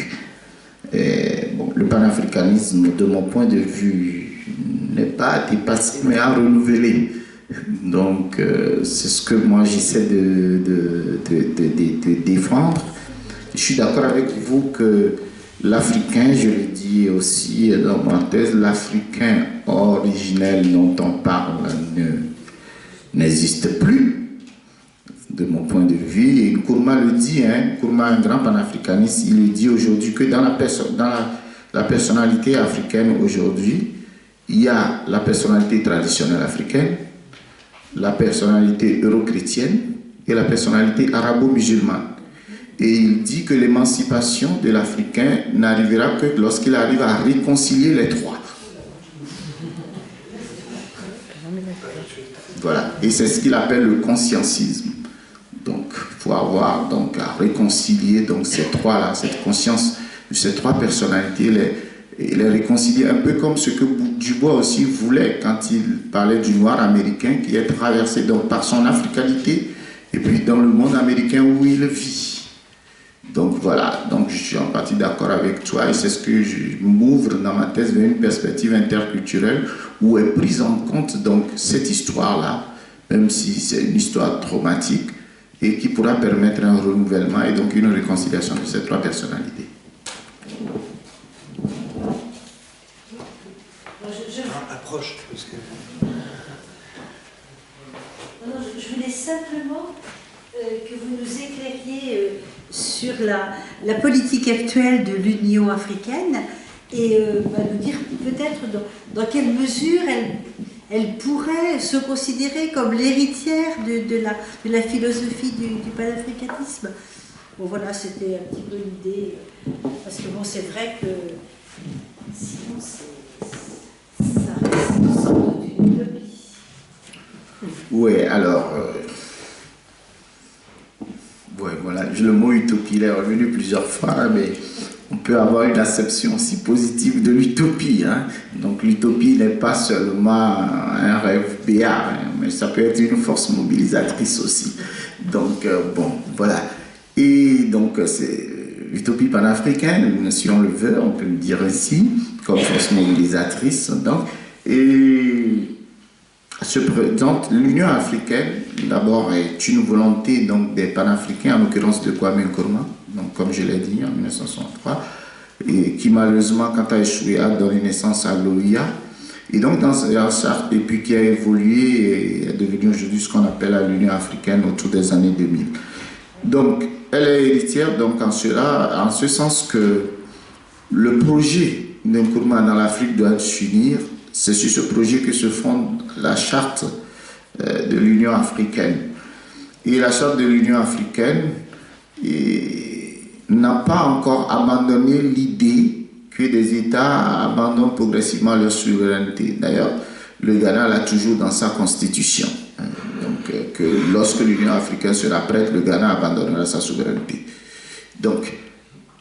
Et, bon, le panafricanisme, de mon point de vue, n'est pas à dépasser mais à renouveler. Donc c'est ce que moi j'essaie de défendre. Je suis d'accord avec vous que l'Africain, je le dis aussi dans ma thèse, l'Africain originel dont on parle n'existe plus. de mon point de vue. Et Nkrumah le dit, Nkrumah, un grand panafricaniste, il le dit aujourd'hui que dans la personnalité africaine aujourd'hui, il y a la personnalité traditionnelle africaine, la personnalité euro-chrétienne et la personnalité arabo-musulmane. Et il dit que l'émancipation de l'Africain n'arrivera que lorsqu'il arrive à réconcilier les trois. Voilà, et c'est ce qu'il appelle le consciencisme. Donc, il faut avoir donc, à réconcilier donc, ces trois-là, cette conscience de ces trois personnalités, les réconcilier un peu comme ce que Dubois aussi voulait quand il parlait du noir américain qui est traversé donc, par son africanité et puis dans le monde américain où il vit. Donc voilà, donc je suis en partie d'accord avec toi et c'est ce que je m'ouvre dans ma thèse vers une perspective interculturelle où est prise en compte donc cette histoire-là, même si c'est une histoire traumatique et qui pourra permettre un renouvellement et donc une réconciliation de ces trois personnalités. Approche, parce que... Je voulais simplement que vous nous éclairiez sur la politique actuelle de l'Union africaine et nous dire peut-être dans quelle mesure elle pourrait se considérer comme l'héritière de la philosophie du panafricanisme. Bon voilà, c'était un petit peu l'idée, parce que bon, c'est vrai que sinon ça reste sans doute une utopie. Oui, alors... ouais, voilà, le mot utopie il est revenu plusieurs fois, mais on peut avoir une acception aussi positive de l'utopie. Donc l'utopie n'est pas seulement un rêve béat, mais ça peut être une force mobilisatrice aussi. Donc bon, voilà. Et donc c'est l'utopie panafricaine, si on le veut, on peut le dire ainsi, comme force mobilisatrice. Donc, et se présente l'Union africaine, d'abord est une volonté donc, des panafricains, en l'occurrence de Kwame Nkrumah, donc, comme je l'ai dit en 1963, et qui malheureusement, quand a échoué, a donné naissance à l'OIA. Et donc, dans cette charte, et puis qui a évolué et est devenue aujourd'hui ce qu'on appelle l'Union africaine autour des années 2000. Donc, elle est héritière donc, en ce sens que le projet de Nkrumah dans l'Afrique doit s'unir. C'est sur ce projet que se fonde la charte de l'Union africaine. Et la charte de l'Union africaine n'a pas encore abandonné l'idée que des États abandonnent progressivement leur souveraineté. D'ailleurs, le Ghana l'a toujours dans sa constitution. Donc, que lorsque l'Union africaine sera prête, le Ghana abandonnera sa souveraineté. Donc,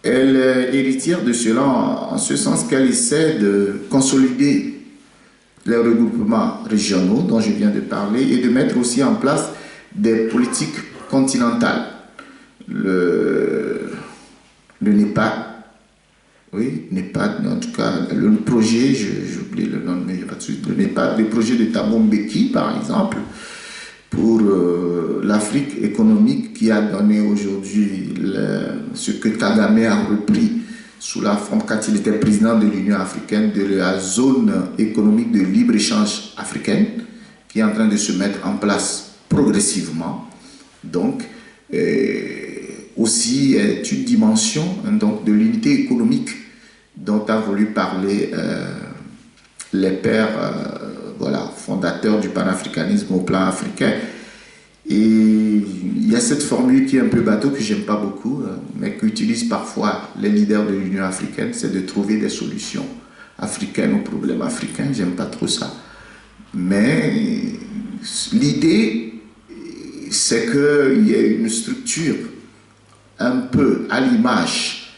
elle est héritière de cela en ce sens qu'elle essaie de consolider les regroupements régionaux dont je viens de parler et de mettre aussi en place des politiques continentales. Le NEPAD, oui, NEPAD, en tout cas, le projet, j'oublie le nom, mais il n'y a pas de suite, le NEPAD, le projet de Thabo Mbeki, par exemple, pour l'Afrique économique qui a donné aujourd'hui ce que Kagame a repris sous la forme, quand il était président de l'Union africaine, de la zone économique de libre-échange africaine, qui est en train de se mettre en place progressivement. Donc, aussi est une dimension donc, de l'unité économique dont a voulu parler les pères voilà, fondateurs du panafricanisme au plan africain. Et il y a cette formule qui est un peu bateau, que j'aime pas beaucoup, mais qu'utilisent parfois les leaders de l'Union africaine, c'est de trouver des solutions africaines aux problèmes africains. J'aime pas trop ça. Mais l'idée, c'est qu'il y ait une structure un peu à l'image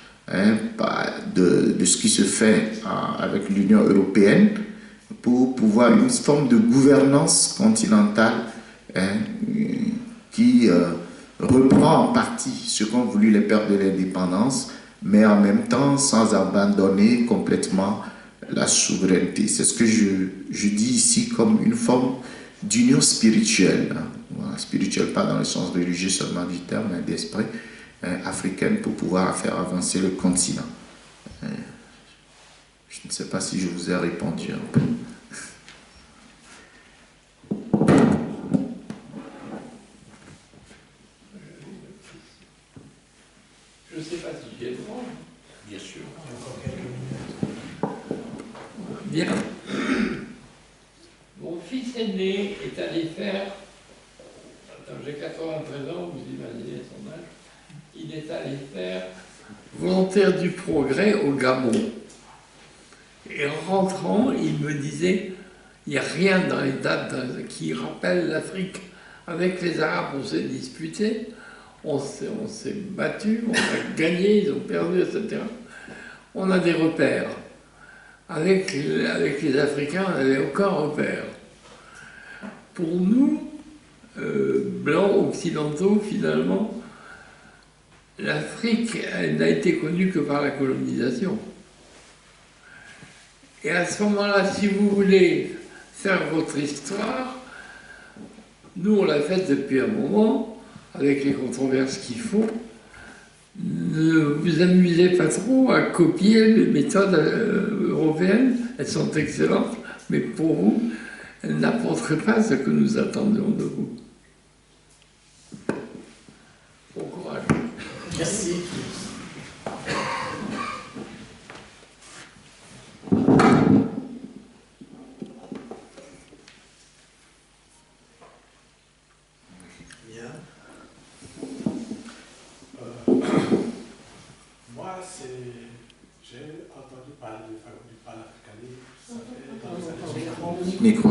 de ce qui se fait avec l'Union européenne pour pouvoir une forme de gouvernance continentale qui reprend en partie ce qu'ont voulu les pères de l'indépendance, mais en même temps sans abandonner complètement la souveraineté. C'est ce que je dis ici comme une forme d'union spirituelle. Voilà, spirituelle pas dans le sens religieux seulement du terme, mais d'esprit africaine pour pouvoir faire avancer le continent. Je ne sais pas si je vous ai répondu un peu. Je ne sais pas si j'ai le droit. Bien sûr. Bien. Mon fils aîné est allé faire, j'ai 93 ans, vous imaginez son âge, il est allé faire volontaire du progrès au Gabon. Et en rentrant, il me disait, il n'y a rien dans les dates qui rappelle l'Afrique. Avec les Arabes, on s'est disputé, on s'est battu, on a gagné, ils ont perdu, etc. On a des repères. Avec les Africains, on n'avait aucun repère. Pour nous, blancs, occidentaux, finalement, l'Afrique, elle n'a été connue que par la colonisation. Et à ce moment-là, si vous voulez faire votre histoire, nous, on l'a faite depuis un moment, avec les controverses qu'il faut. Ne vous amusez pas trop à copier les méthodes européennes, elles sont excellentes, mais pour vous, elles n'apporteraient pas ce que nous attendions de vous. Bon courage. Merci. Moi, j'ai entendu parler du panafricanisme, ça fait dans les années 60. Micro.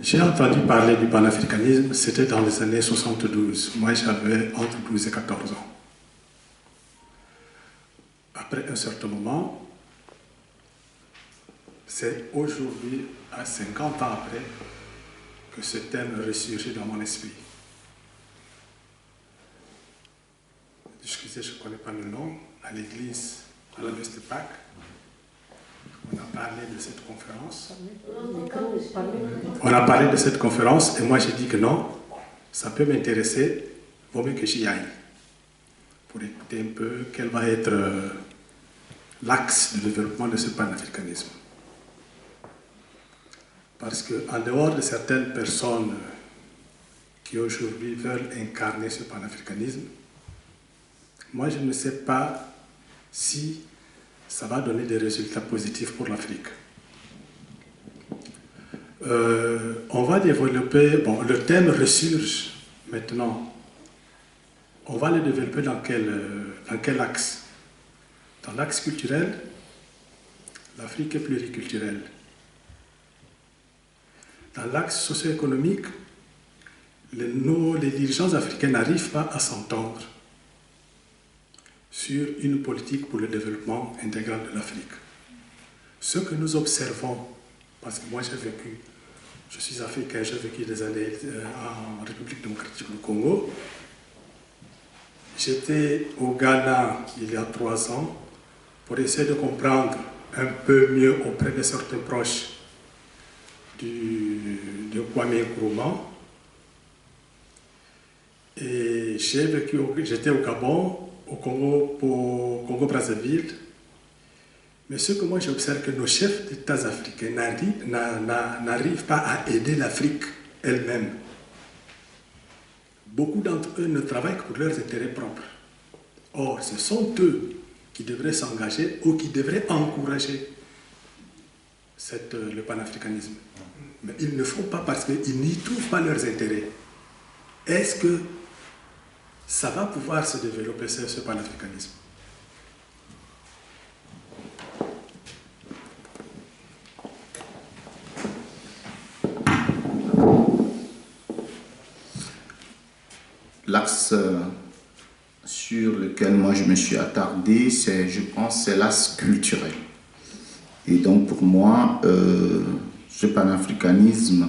J'ai entendu parler du panafricanisme, c'était dans les années 72. Moi, j'avais entre 12 et 14 ans. Après un certain moment, c'est aujourd'hui, à 50 ans après, que ce thème ressurgit dans mon esprit. Excusez, je ne connais pas le nom, à l'église, à la messe de Pâques, on a parlé de cette conférence. On a parlé de cette conférence et moi j'ai dit que non, ça peut m'intéresser, vaut mieux que j'y aille, pour écouter un peu quel va être l'axe de développement de ce panafricanisme. Parce qu'en dehors de certaines personnes qui aujourd'hui veulent incarner ce panafricanisme, moi je ne sais pas si ça va donner des résultats positifs pour l'Afrique. On va développer, bon, le thème ressurge maintenant. On va le développer dans quel axe? Dans l'axe culturel, l'Afrique est pluriculturelle. Dans l'axe socio-économique, les dirigeants africains n'arrivent pas à s'entendre sur une politique pour le développement intégral de l'Afrique. Ce que nous observons, parce que moi j'ai vécu, je suis africain, j'ai vécu des années en République démocratique du Congo. J'étais au Ghana il y a 3 ans pour essayer de comprendre un peu mieux auprès de certains proches du Kwame Nkrumah. Et j'étais au Gabon, au Congo-Brazzaville. Mais ce que moi j'observe, que nos chefs d'État africains n'arrivent pas à aider l'Afrique elle-même. Beaucoup d'entre eux ne travaillent que pour leurs intérêts propres. Or, ce sont eux qui devraient s'engager ou qui devraient encourager le panafricanisme. Mais ils ne le font pas parce qu'ils n'y trouvent pas leurs intérêts. Est-ce que ça va pouvoir se développer, ce panafricanisme? L'axe sur lequel moi je me suis attardé, je pense, c'est l'axe culturel. Et donc pour moi, ce panafricanisme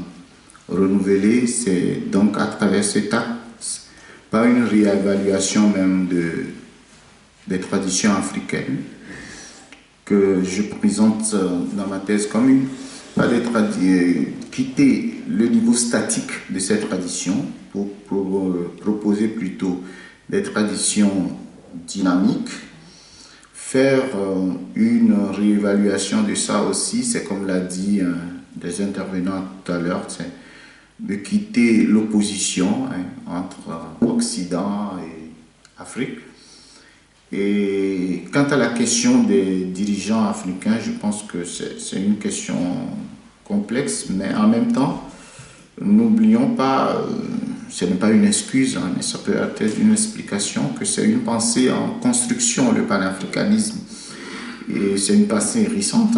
renouvelé, c'est donc à travers cet axe, par une réévaluation même des traditions africaines, que je présente dans ma thèse comme quitter le niveau statique de ces traditions pour proposer plutôt des traditions dynamiques, faire une réévaluation de ça aussi, c'est comme l'a dit des intervenants tout à l'heure, c'est de quitter l'opposition entre Occident et Afrique. Et quant à la question des dirigeants africains, je pense que c'est une question complexe, mais en même temps, n'oublions pas, ce n'est pas une excuse, mais ça peut être une explication, que c'est une pensée en construction, le panafricanisme. Et c'est une pensée récente,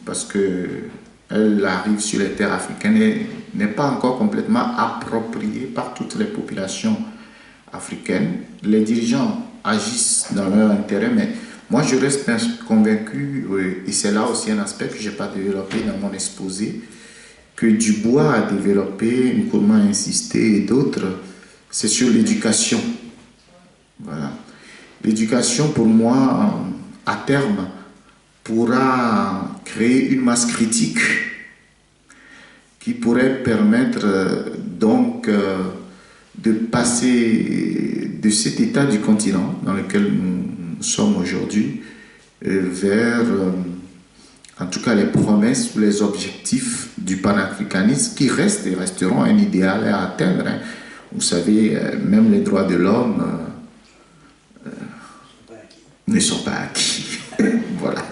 parce qu'elle arrive sur les terres africaines et n'est pas encore complètement appropriée par toutes les populations africaines. Les dirigeants agissent dans leur intérêt, mais moi je reste convaincu, et c'est là aussi un aspect que je n'ai pas développé dans mon exposé, que Dubois a développé, Nkrumah a insisté et d'autres, c'est sur l'éducation. Voilà. L'éducation, pour moi, à terme, pourra créer une masse critique qui pourrait permettre donc de passer de cet état du continent dans lequel nous sommes aujourd'hui vers, en tout cas, les promesses ou les objectifs du panafricanisme qui restent et resteront un idéal à atteindre. Vous savez, même les droits de l'homme ne sont pas acquis. Voilà.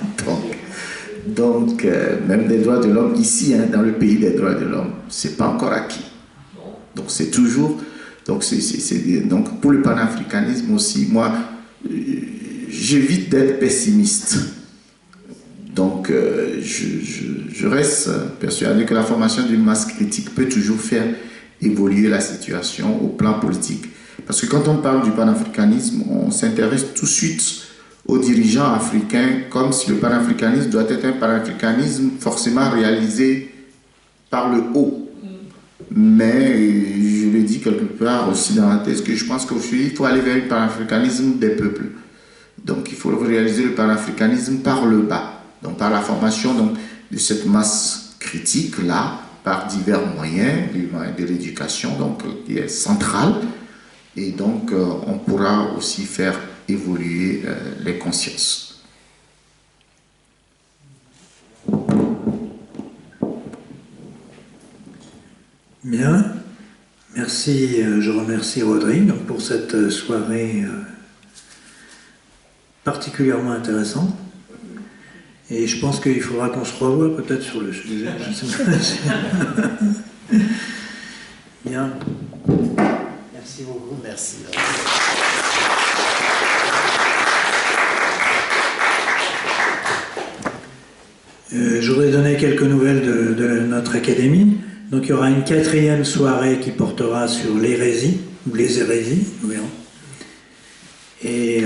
Donc même les droits de l'homme ici, dans le pays des droits de l'homme, c'est pas encore acquis. Donc c'est toujours... Donc pour le panafricanisme aussi, moi, j'évite d'être pessimiste. Donc je reste persuadé que la formation d'une masse critique peut toujours faire évoluer la situation au plan politique. Parce que quand on parle du panafricanisme, on s'intéresse tout de suite aux dirigeants africains, comme si le panafricanisme doit être un panafricanisme forcément réalisé par le haut. Mais je le dis quelque part aussi dans la thèse que je pense qu'aujourd'hui, il faut aller vers le panafricanisme des peuples. Donc il faut réaliser le panafricanisme par le bas, donc par la formation donc, de cette masse critique-là, par divers moyens, du moyen de l'éducation, donc qui est central. Et donc on pourra aussi faire évoluer les consciences. Bien, merci, je remercie Rodrigue pour cette soirée particulièrement intéressante. Et je pense qu'il faudra qu'on se revoie peut-être sur le sujet. Je sais pas. Bien. Merci beaucoup. Merci. Je voudrais donner quelques nouvelles de notre académie. Donc il y aura une 4e soirée qui portera sur l'hérésie, ou les hérésies, nous verrons. Et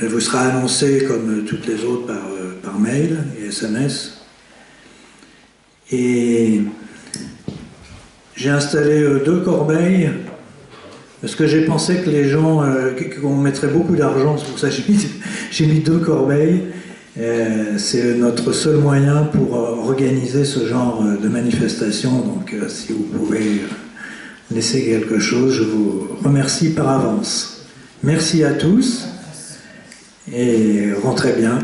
elle vous sera annoncée comme toutes les autres par mail et SMS. Et j'ai installé 2 corbeilles, parce que j'ai pensé que les gens, qu'on mettrait beaucoup d'argent, c'est pour ça que j'ai mis 2 corbeilles. C'est notre seul moyen pour organiser ce genre de manifestation, donc si vous pouvez laisser quelque chose, je vous remercie par avance. Merci à tous et rentrez bien.